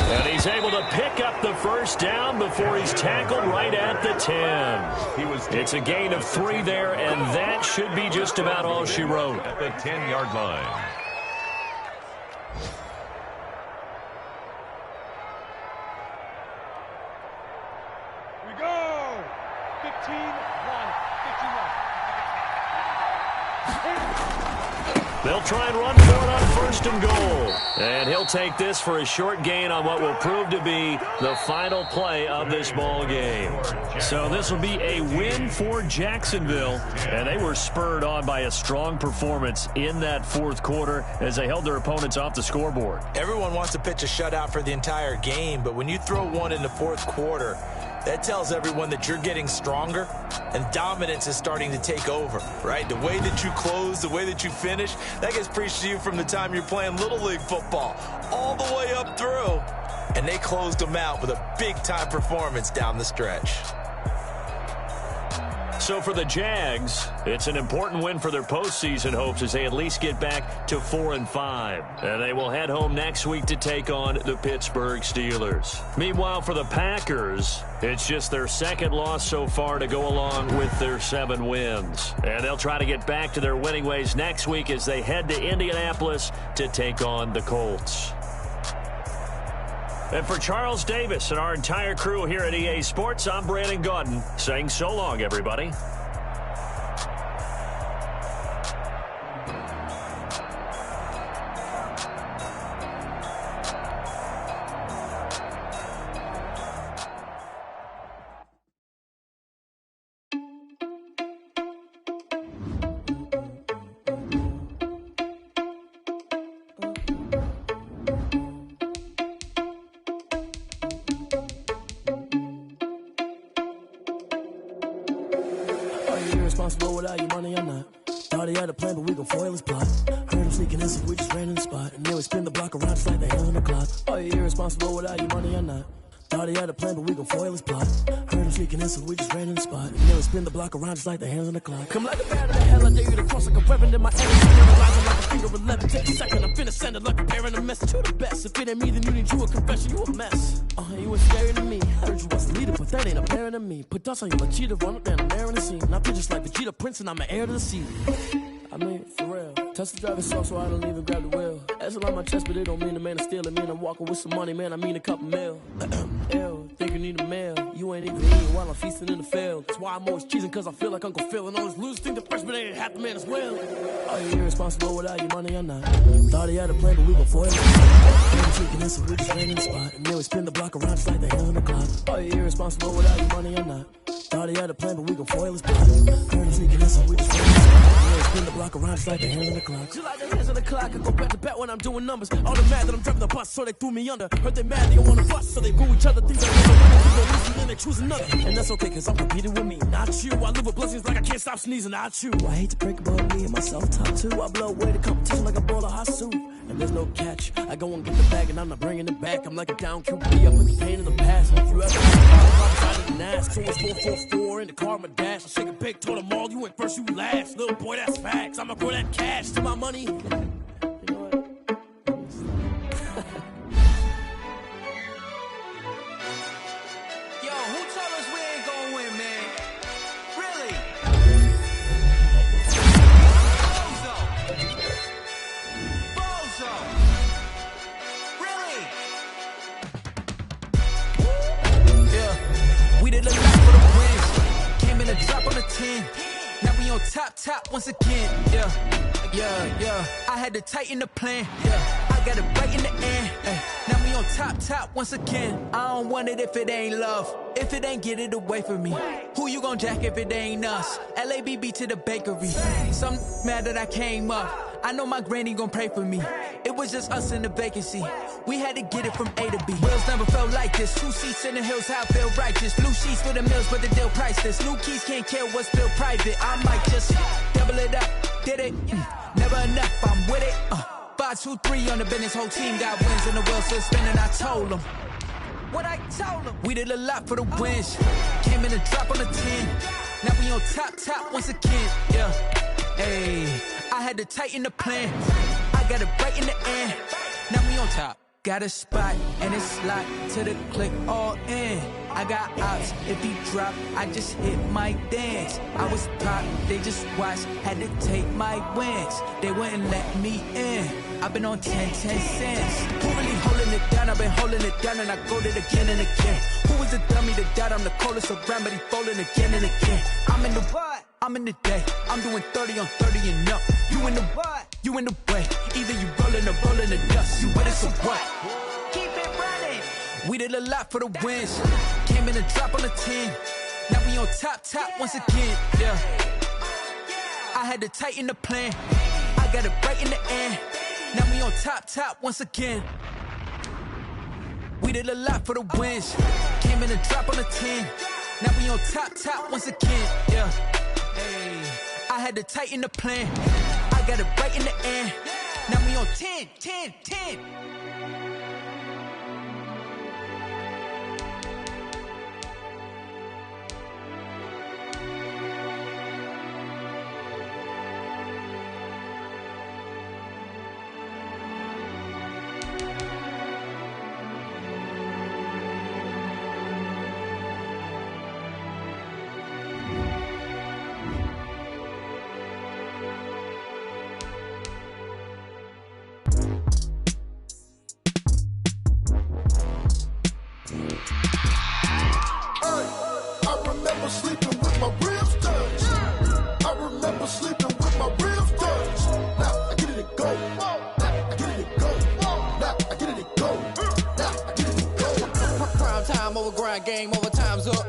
And he's able to pick up the first down before he's tackled right at the 10. It's a gain of 3 there, and that should be just about all she wrote. At the 10-yard line. We go! 15-1. 15-1. They'll try and run for it on 1st and goal. And he'll take this for a short gain on what will prove to be the final play of this ball game. So this will be a win for Jacksonville. And they were spurred on by a strong performance in that 4th quarter as they held their opponents off the scoreboard. Everyone wants to pitch a shutout for the entire game, but when you throw one in the 4th quarter, that tells everyone that you're getting stronger and dominance is starting to take over, right? The way that you close, the way that you finish, that gets preached to you from the time you're playing Little League football all the way up through. And they closed them out with a big-time performance down the stretch. So for the Jags, it's an important win for their postseason hopes as they at least get back to 4-5. And they will head home next week to take on the Pittsburgh Steelers. Meanwhile, for the Packers, it's just their 2nd loss so far to go along with their 7 wins. And they'll try to get back to their winning ways next week as they head to Indianapolis to take on the Colts. And for Charles Davis and our entire crew here at EA Sports, I'm Brandon Gaudin saying so long, everybody. Responsible without your money or not. Thought he had a plan, but we gon' foil his plot. Heard him sneaking in, so we just ran in the spot. And then we spin the block around just like the hands on the clock. Are you irresponsible without your money or not? Thought he had a plan, but we gon' foil his plot. Heard him sneaking in, so we just ran in the spot. And then we spin the block around just like the hands on the clock. Come like a bat of the hell, I dare you to cross like a reverend in my energy. Rising like a finger 11. Take a second, I'm finna send it like a bearing a message to the best. If it ain't me, then you need you a confession, you a mess. You was scary to me. Heard you was a leader, but that ain't apparent to me. Put dust on you like cheetah, run up down the air in the scene. Now just like Vegeta Prince, and I'm an heir to the sea. I mean, for real. Tesla driving slow, so I don't even grab the wheel. As on my chest, but it don't mean the man is stealing. Mean I'm walking with some money, man. I mean a couple mil. Ew, thinking you need a meal. You ain't even eating while I'm feasting in the field. That's why I'm always cheesing, cause I feel like Uncle Phil. And all those losers think the freshman ain't half the man as well. Are you irresponsible without your money or not? Thought he had a plan, but we gon' foil it. Shaking this, we just ran in the spot. And then we spin the block around just like the hell in the clock. Are you irresponsible without your money or not? Thought he had a plan, but we gon' foil his plot. Heard him sneaking this, we just ran in the spot. And then we spin the block around just like the hell in the clock. Just like the hands on the clock, I go back to back when I'm doing numbers. All the mad that I'm driving the bus, so they threw me under. Heard they mad, they don't wanna bust, so they boo each other. Things like that, then they choose another. And that's okay, cause I'm competing with me, not you. I live with blessings like I can't stop sneezing, not you. I hate to break about me and myself top two. I blow away the competition like a bowl of hot soup. And there's no catch. I go and get the bag and I'm not bringing it back. I'm like a down QB, I put the pain in the past. And if you ever I didn't ask. So it's 444 in the car, my dash. I shake a big, told them all, you went first, you last. Little boy, that's facts. I'ma grow that cash to my money. You know what? Yo, who told us we ain't gonna win, man? Really? Bozo! Really? Yeah, we did a lot for the wins. Came in a drop on the 10. Now we on top once again. Yeah. I had to tighten the plan. Yeah, I got it right in the end. Now we on top once again. I don't want it if it ain't love. If it ain't, get it away from me. Who you gon' jack if it ain't us? LABB to the bakery. Some mad that I came up. I know my granny gon' pray for me. It was just us in the vacancy. We had to get it from A to B. Wheels never felt like this. 2 seats in the hills, how I feel righteous. Blue sheets for the mills, but the deal priceless. New keys can't care what's still private. I might just double it up. Did it? Never enough, I'm with it. 5, 2, 3 on the business. Whole team got wins and the wheels still spinning. I told them what I told them. We did a lot for the wins. Came in a drop on the 10. Now we on top once again. Yeah. Hey, I had to tighten the plan. I got it right in the end. Now we on top. Got a spot and it's locked to the click all in. I got ops, if he drop, I just hit my dance. I was top, they just watched, had to take my wins. They wouldn't let me in. I've been on 10 cents. Who really holding it down? I've been holding it down and I go it again and again. Who was the dummy to doubt? I'm the coldest around, but he folding again and again. I'm in the what? I'm in the day. I'm doing 30 on 30 and up. You in the what? You in the way. Either you rolling or rolling the dust. You with us or what? Keep it running. We did a lot for the wins. Came in a drop on the 10. Now we on top once again. Yeah. I had to tighten the plan. I got it right in the end. Now we on top once again. We did a lot for the wins. Came in a drop on the 10. Now we on top once again. Yeah. Hey, I had to tighten the plan. I got it right in the end. Now we on 10. Game over, time's up.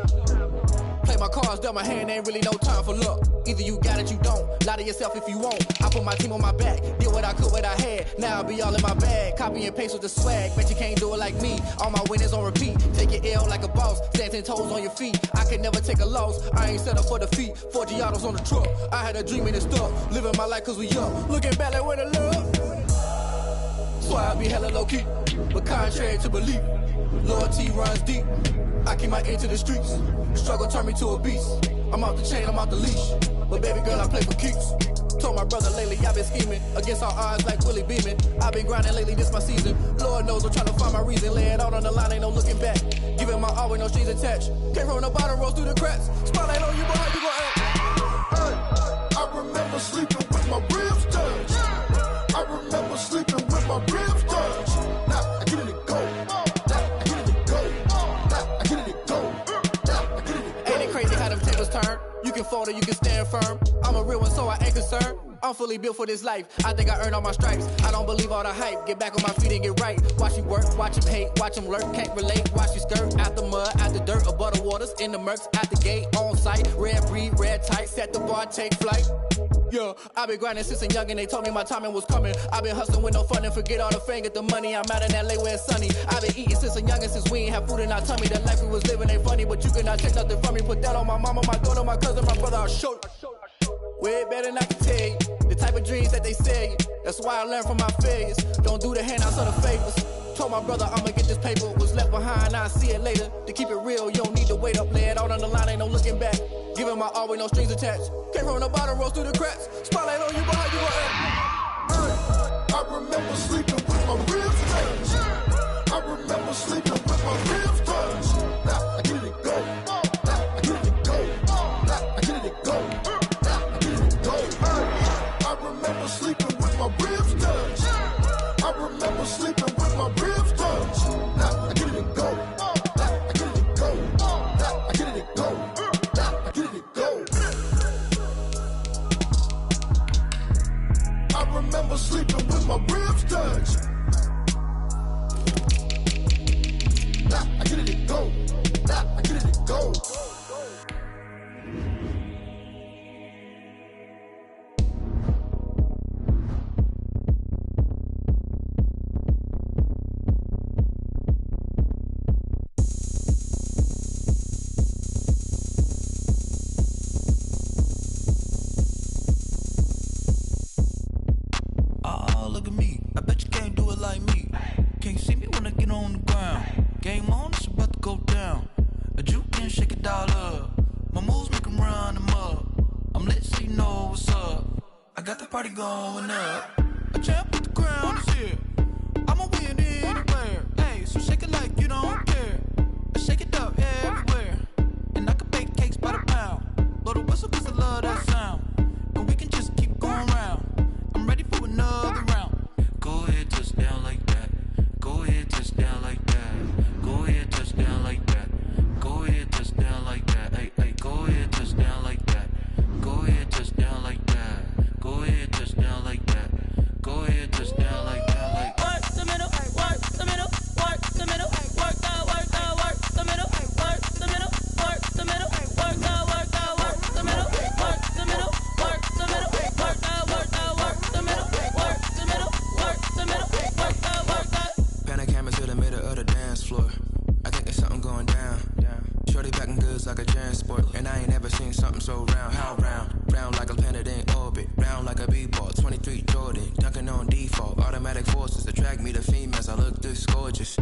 Play my cards, dealt my hand, ain't really no time for luck. Either you got it, you don't. Lie to yourself if you won't. I put my team on my back, did what I could, what I had. Now I'll be all in my bag. Copy and paste with the swag, bet you can't do it like me. All my winners on repeat. Take your L like a boss, stand 10 toes on your feet. I can never take a loss, I ain't set up for defeat. 4 Giottos on the truck, I had a dream and it stuck. Living my life cause we young, looking back like where the love. So I be hella low key, but contrary to belief, loyalty runs deep. I keep my ear to the streets. Struggle turned me to a beast. I'm off the chain, I'm off the leash. But baby girl, I play for keeps. Told my brother lately, I've been scheming against all odds like Willie Beeman. I've been grinding lately, this my season. Lord knows I'm trying to find my reason. Lay it out on the line, ain't no looking back. Giving my all with no strings attached. Came from the bottom, rose through the cracks. Spotlight on you, but how you gon' act? Hey, I remember sleeping with my ribs touched. I remember sleeping with my ribs touched. Now I get it to go. Now I get it to go. Now I get it to go. can fold or you can stand firm. I'm a real one, so I ain't concerned. I'm fully built for this life. I think I earned all my stripes. I don't believe all the hype. Get back on my feet and get right. Watch you work, watch him hate, watch him lurk. Can't relate, watch you skirt. Out the mud, out the dirt, above the waters, in the murks, out the gate, on site. Red breed, red tight, set the bar, take flight. Yeah, I've been grinding since a young and they told me my timing was coming. I've been hustling with no fun and forget all the fame, get the money. I'm out in LA where it's sunny. I've been eating since a young and since we ain't have food in our tummy. The life we was living ain't funny, but you cannot take nothing from me. Put that on my mama, my daughter, my cousin, my brother, I'll show you. Way better than I can tell you. The type of dreams that they sell you. That's why I learned from my failures. Don't do the handouts or the favors. Told my brother I'ma get this paper. Was left behind, I'll see it later. To keep it real, you don't need to wait up. Lay it out on the line, ain't no looking back. Giving my all with no strings attached. Came from the bottom, rose through the cracks. Spotlight on you, but how you gon' act? I remember sleeping with my ribs touched. I remember sleeping with my ribs touched. Now I get it go. Now I get it go. Now I get it go. Now I get it go. I remember sleeping with my ribs touched. I remember sleeping with my ribs touched. Now I get it go. Now I get it go. Now I get it go. Now I get it go. I remember sleeping with my ribs touched. Now I get it go. Now I get it go. Look at me. I bet you can't do it like me. Can't see me when I get on the ground. Game on, it's about to go down. A juke and shake it all up. My moves make them run them up. I'm lit so you know what's up. I got the party going up. A champ with the crown is here. I'ma win anywhere. Hey, so shake it like you don't care. I shake it up everywhere. And I can bake cakes by the pound. Blow the whistle cause I love that sound. And we can just keep going round. I'm ready for another round. Go ahead, touch down like that. Go ahead, touch down like that. Go ahead, touch down like that. Go ahead, touch down like that. Hey, hey, go ahead, touch down like that. Go ahead, touch down like that. Go ahead, touch down like that. Go ahead, touch down like that. Like work the middle, work the middle, work the middle, work that, work the middle, work the middle, work the middle, work that, work the middle, work the middle, work the middle, work that, work the middle, work the middle, work the middle, work that. Pan a camera to the middle of the dance floor. I think there's something going down. Shorty packing goods like a transport, and I ain't never seen something so round. How round? Round like a planet in orbit, round like a b-ball. 23 Jordan, dunking on default. Automatic forces attract me to females. I look this gorgeous.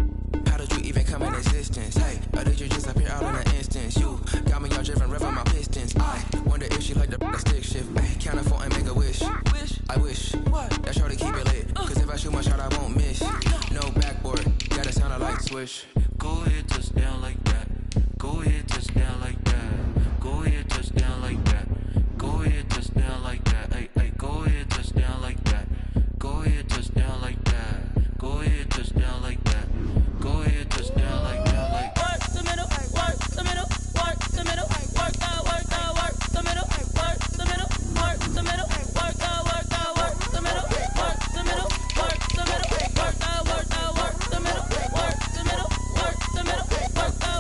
How did you even come in existence? Hey, or did you just appear out in an instance? You got me all driven, revving my pistons. I wonder if she like the stick shift. Hey, count a 4 and make a wish. I wish that shorty keep it lit. Cause if I shoot my shot, I won't miss. No backboard, gotta sound a light swish. Go ahead, touch down like that. Go ahead, touch down like that. Go ahead, touch down like that. Go ahead, touch down like that. Hey, hey, go ahead, touch down like that. Go ahead, touch down like that. Go ahead, touch down like that. Go ahead, touch down like that. Like work the middle, work the middle, work the middle, work that, work the middle, work the middle, work the middle, work that, work the middle, work the middle, work the middle, work that, work the middle, work the middle, work the middle, work the middle, work that.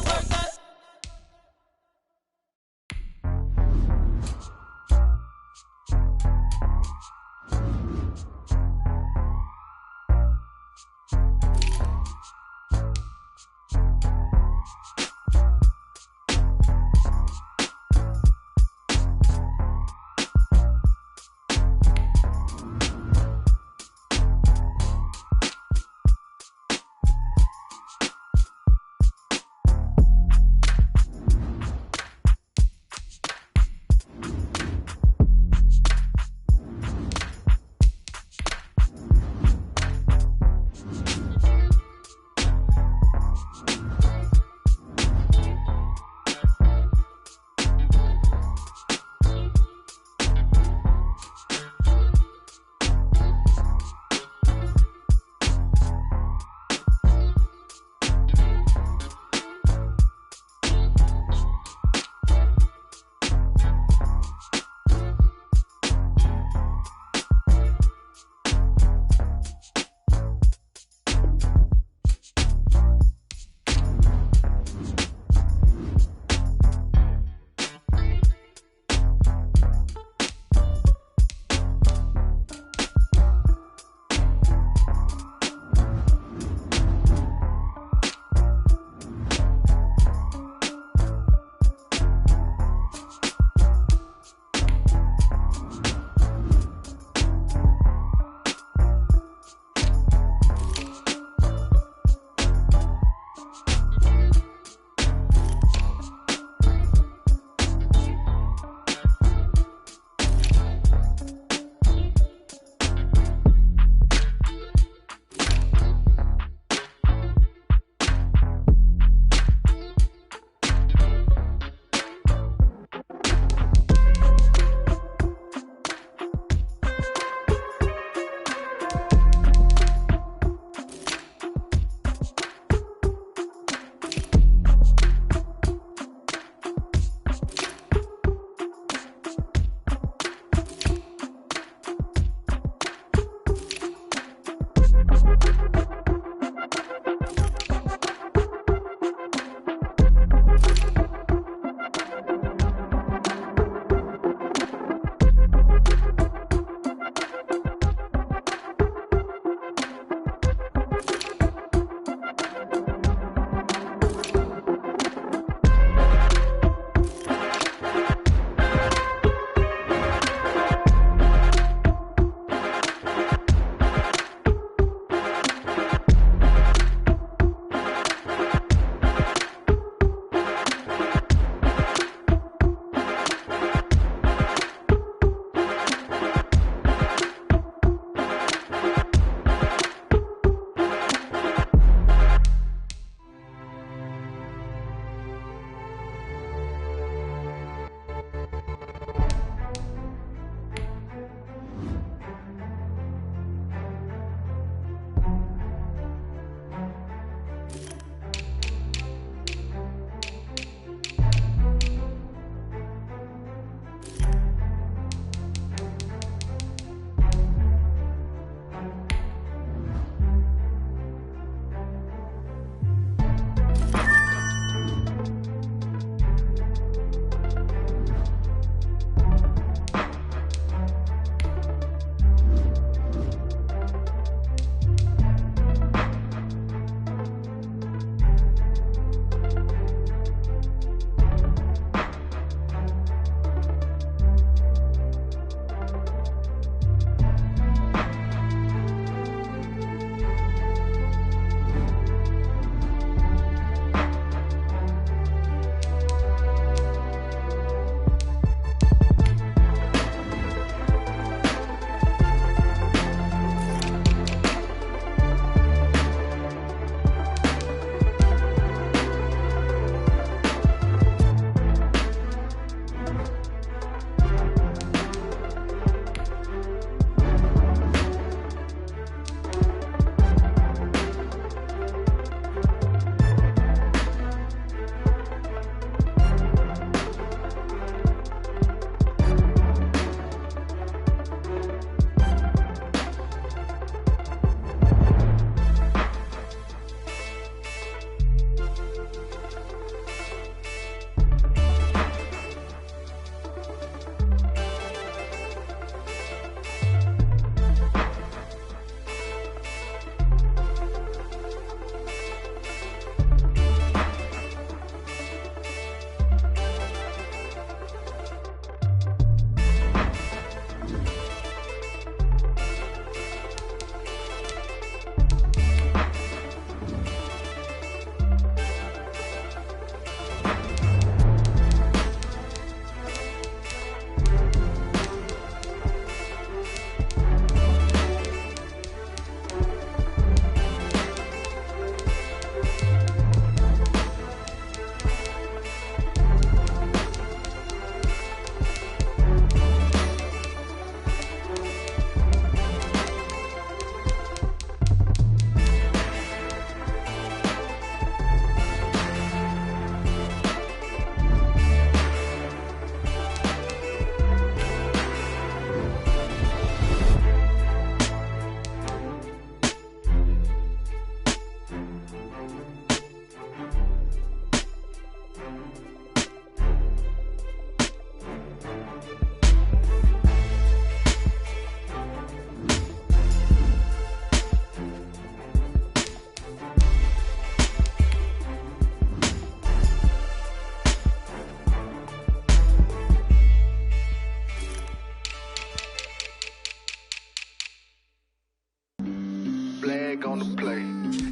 flag on the play.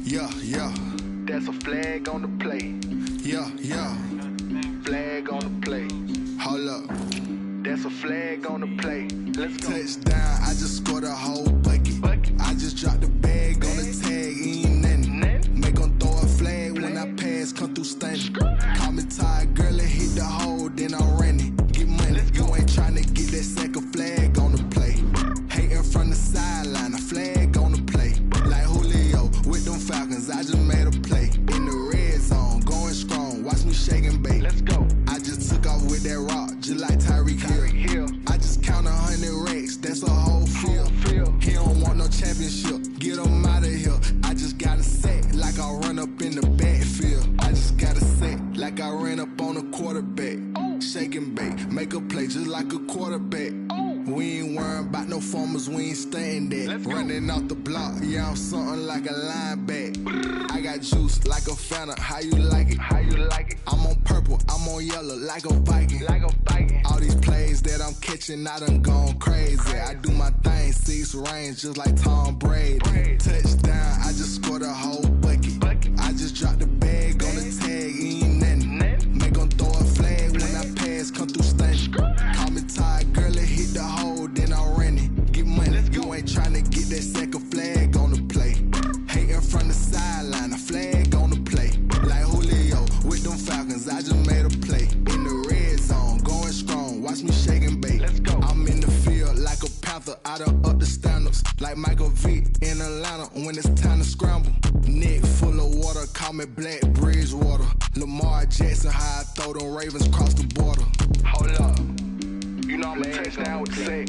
Yeah, yeah. That's a flag on the play. Yeah, yeah. Flag on the play. Hold up. That's a flag on the play. Let's go. Touchdown, I just scored a whole bucket. I just dropped the bag on the tag, ain't nothing. Make 'em throw a flag when I pass, come through stunning. Call me tired, girl, and hit the hole, then I'm running. Get money, you ain't tryna get that second flag on the play. Hating from the sideline, a flag on the play. Like Julio with them Falcons, I just made a play. In the red zone, going strong, watch me shake and bake. Let's go. I just took off with that rock, just like Tyreek Hill. I just count 100 racks, that's a whole field. He don't want no championship, get him out of here. I just got a set, like I run up in the backfield. I just got a set, like I ran up on a quarterback. Shake and bake, make a play just like a quarterback. We ain't worrying about no formers, we ain't staying there. Running off the block, yeah, I'm something like a linebacker. I got juice like a Fanta, how you like it? How you like it? I'm on purple, I'm on yellow, like a Viking. Like a Viking. All these plays that I'm catching, I done gone crazy. I do my thing, 6 range, just like Tom Brady. Touchdown, I just scored a whole bucket. I just dropped the bag on the tag, ain't nothing. Make 'em throw a flag when I pass, come through stunning. Call me tired, girl, and hit the hole, then I'm running. Get money, you ain't tryna get that second flag on the play. Hating from the sideline, a flag on the play. Like Julio with them Falcons, I just made a play. In the red zone, going strong, watch me shake and bake. Let's go. I'm in the field like a Panther, I done up the standards. Like Michael Vick in Atlanta when it's time to scramble. Neck full of water, call me Black Bridgewater. Lamar Jackson, how I throw them Ravens cross the border. Hold up. You know I'm a touchdown with the sack.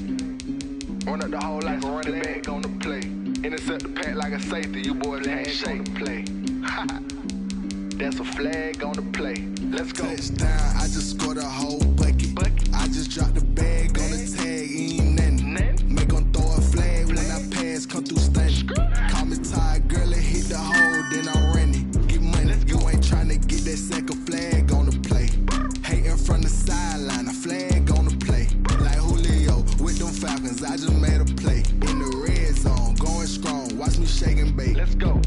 Run up the hole like a running back on the play. Intercept the pack like a safety. You boys ain't shake the play. That's a flag on the play. Let's go. Touchdown, I just scored a whole bucket. I just dropped the bag on the tag, ain't nothing. Make 'em throw a flag when I pass, come through stunning. Call me tired, girl, and hit the hole, then I'm running. Get money, you ain't tryna get that second flag on the play. Hating from the sideline, a flag on the play. Like Julio with them Falcons, I just made a play. In the red zone, going strong, watch me shake and bake. Let's go.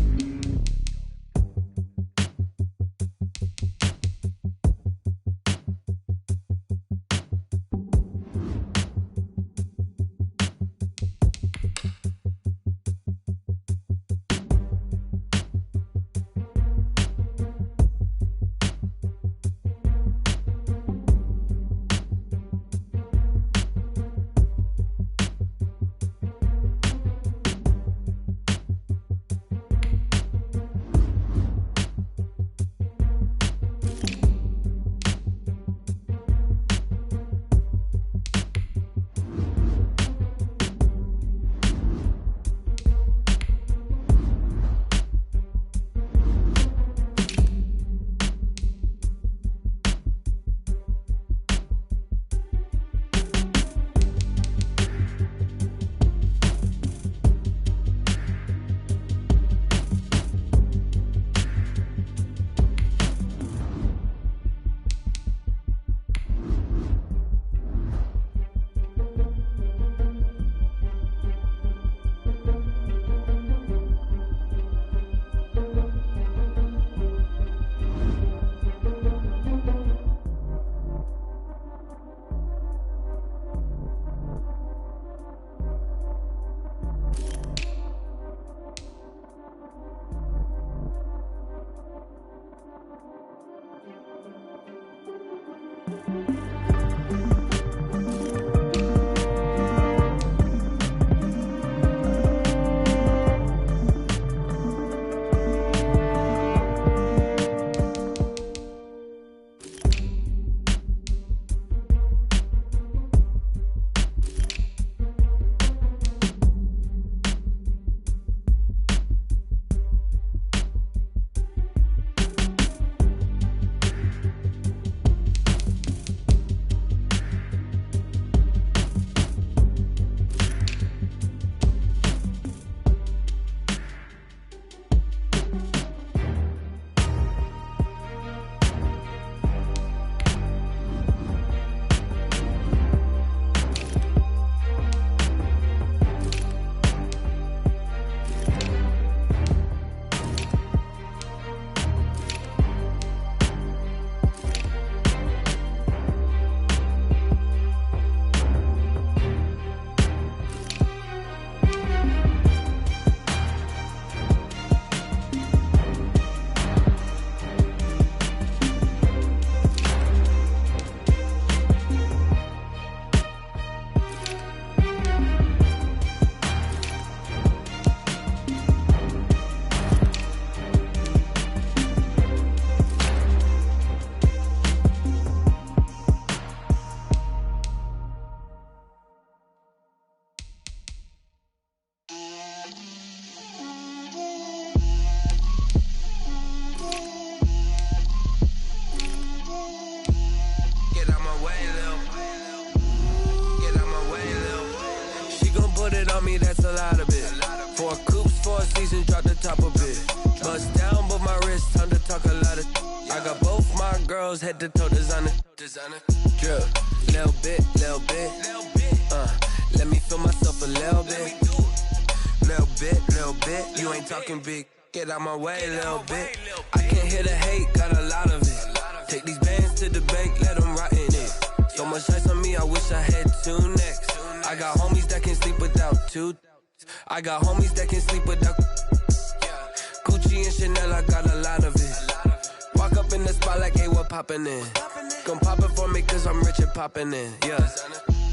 girls head to toe designer. Drip, little bit. Let me feel myself a little bit. Little bit. You ain't talking big. Get out my way a little bit. I can't hear the hate, got a lot of it. Take these bands to the bank, let them rot in it. So much ice on me, I wish I had two necks. I got homies that can sleep without two. I got homies that can sleep without Gucci and Chanel, I got a lot of it. Walk up in the spot like, hey, what poppin' in? Gon' pop it for me cause I'm rich and poppin' in. Yeah,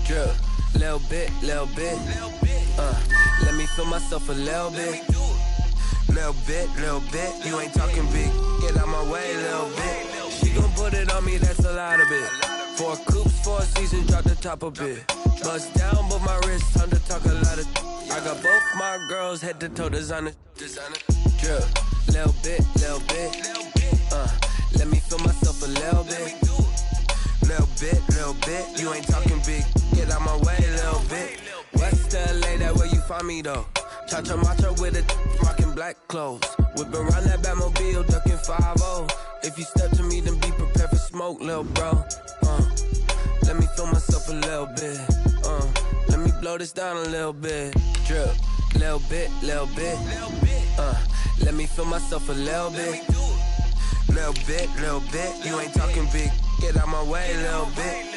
drip, little bit. Let me feel myself a little bit. Little bit. You ain't talking big. Get out my way a little bit. She gon' put it on me, that's a lot of it. 4 coupes, 4 seasons, drop the top a bit. Bust down, but my wrist, time to talk a lot of. I got both my girls head to toe designer. Drip, little bit. Let me feel myself a little bit. Little bit. You ain't talking big. Get out my way a little bit. West LA, that where you find me though. Cha-cha matcha with it, rockin' black clothes. Whip around that Batmobile, ducking 5-0. If you step to me, then be prepared for smoke, lil' bro. Let me feel myself a little bit. Let me blow this down a little bit. Drip, little bit. Let me feel myself a little bit. Little bit. You ain't talking big. Get out my way a little bit.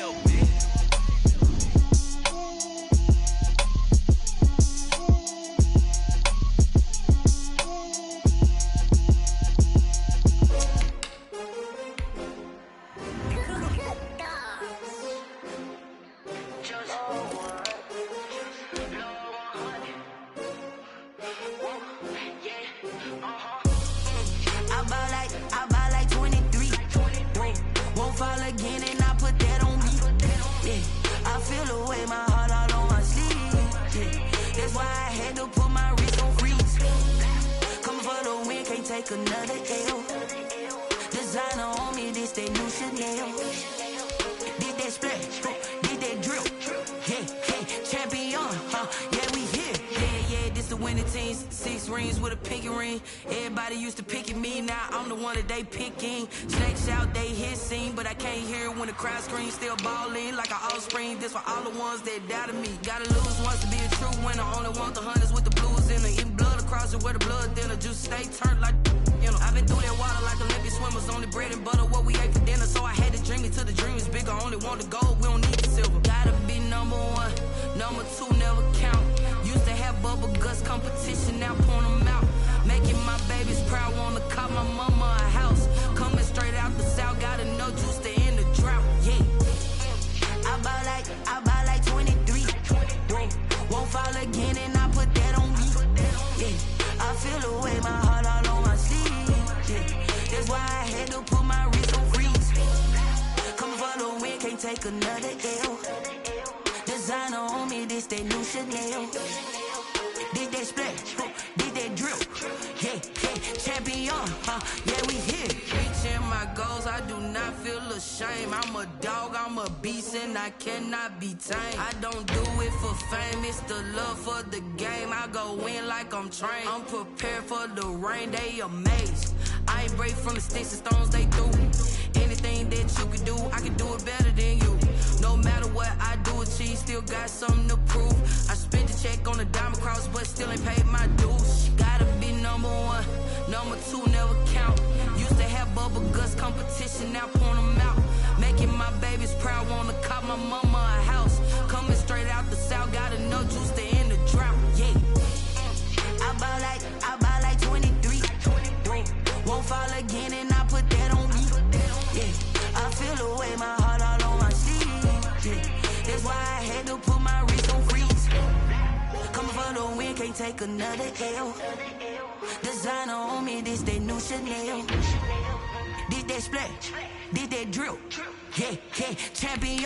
Another L. Designer on me, this they new Chanel. Did that splash, did that drill. Hey, champion, yeah, we here. Yeah, this the winning teams. 6 rings with a pinky ring. Everybody used to picking me, now I'm the one that they picking. Snakes out, they hit scene, but I can't hear when the crowd screams. Still ballin' like an offspring. This for all the ones that doubted me. Gotta lose once to be a true winner. Only want the hunters with the blues in it. Eating blood across it where the blood thinner. Juice stay turned like. I've been through that water like Olympic swimmers. Only bread and butter, what we ate for dinner. So I had to dream it till the dream is bigger. Only want the gold, we don't need the silver. Gotta be number 1, number 2 never count. Used to have bubble guts competition, now point them out. Making my babies proud, wanna call my mama a house. Coming straight out the south, gotta know juice to end the drought. Yeah, I buy like 23. Won't fall again and I put that on me. Yeah, I feel the way my heart all on my sleeve. That's why I had to put my wrist on freeze. Coming for the win, can't take another L. Designer on me, this they new Chanel. Did that splash, did that drill. Yeah, champion, yeah, we here. Reaching my goals, I do not feel ashamed. I'm a dog, I'm a beast, and I cannot be tamed. I don't do it for fame, it's the love for the game. I go in like I'm trained. I'm prepared for the rain, they amazed. I ain't break from the sticks and stones they threw. Anything that you can do, I can do it better than you. No matter what I do, achieve, still got something to prove. I spent the check on the diamond cross, but still ain't paid my dues. Gotta be number 1, number 2 never count. Used to have bubble guts competition, now point them out. Making my babies proud, wanna call my mama a house. Coming straight out the south, gotta know juice to end the drought. Yeah, I buy like 23. Won't fall again and I put that on me. Yeah, I feel the way my heart all on my sleeve. Yeah, that's why I had to put my wrist on freeze. Coming for the win, can't take another L. Designer on me, this they new Chanel. Did that splash, did that drill. Yeah, champion,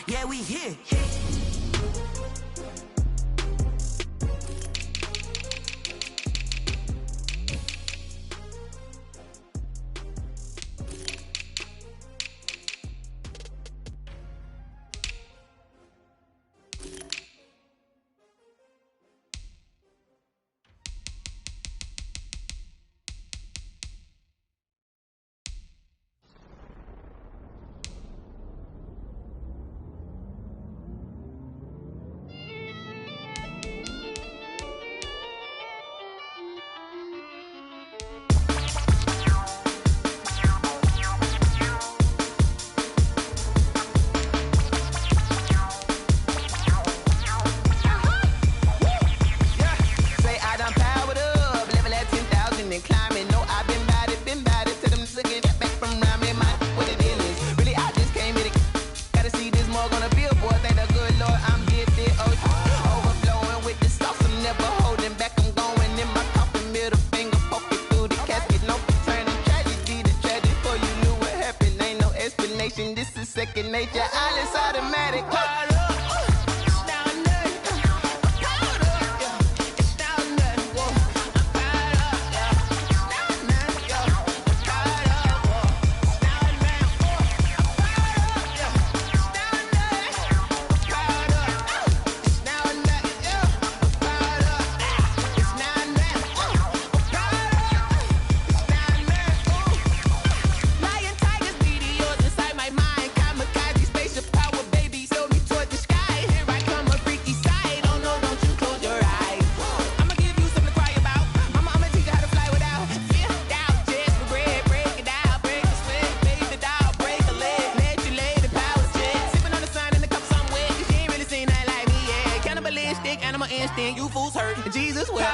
yeah, we here. and this is second nature. All is automatic. Animal instinct, you fools hurt. Jesus will.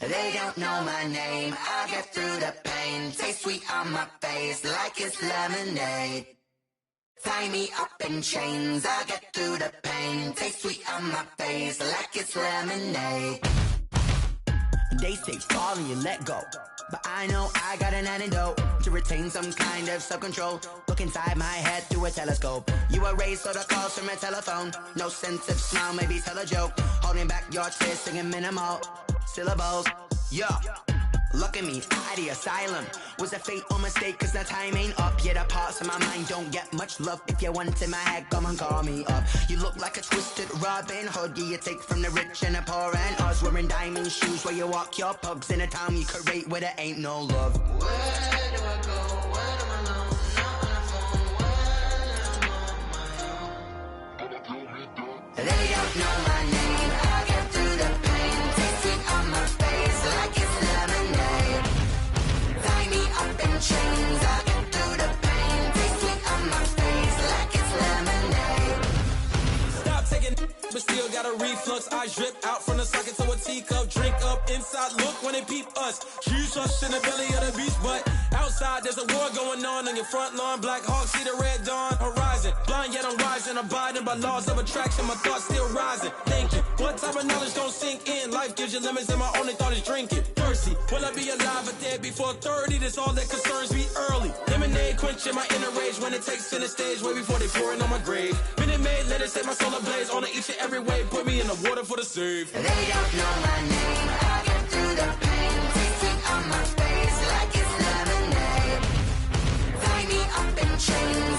They don't know my name, I get through the pain. Taste sweet on my face like it's lemonade. Tie me up in chains, I get through the pain. Taste sweet on my face like it's lemonade. They say fall and you let go, but I know I got an antidote to retain some kind of self-control. Look inside my head through a telescope. You erase all the calls from a telephone. No sense of smile, maybe tell a joke. Holding back your tears, singing minimal syllables. Yeah, look at me, out the asylum. Was a fate or mistake, cause the time ain't up. Yeah, the parts of my mind don't get much love. If you want in my head, come and call me up. You look like a twisted Robin Hood. Yeah, you take from the rich and the poor and us. Wearing diamond shoes where you walk your pugs in a town you create where there ain't no love. Where do I go? Where am I alone? Not on the phone. When I'm on my own. They don't know my name. I get through the pain. Taste sweet on my face like it's lemonade. Tie me up in chains. I get through the pain. Taste sweet on my face like it's lemonade. Stop taking, but still got a reflux. I drip out from the socket to a teacup. Drink up inside. Look when they peep us. Choose us in the belly of the beast, but outside there's a war going on your front lawn. Black Hawk see the red dawn horizon. Blind yet I'm rising, abiding by laws of attraction. My thoughts still rising. Thinking, what type of knowledge don't sink in? Life gives you limits, and my only thought is drinking. Thirsty, will I be alive or dead before 30? That's all that concerns me early. Lemonade quenching my inner rage when it takes center stage way before they pour it on my grave. Minute Maid, let it set my soul ablaze on each and every way. Put me in the water for the save. They don't know my name. I get through the pain. Taste sweet on my face like it's lemonade. Tie me up in chains.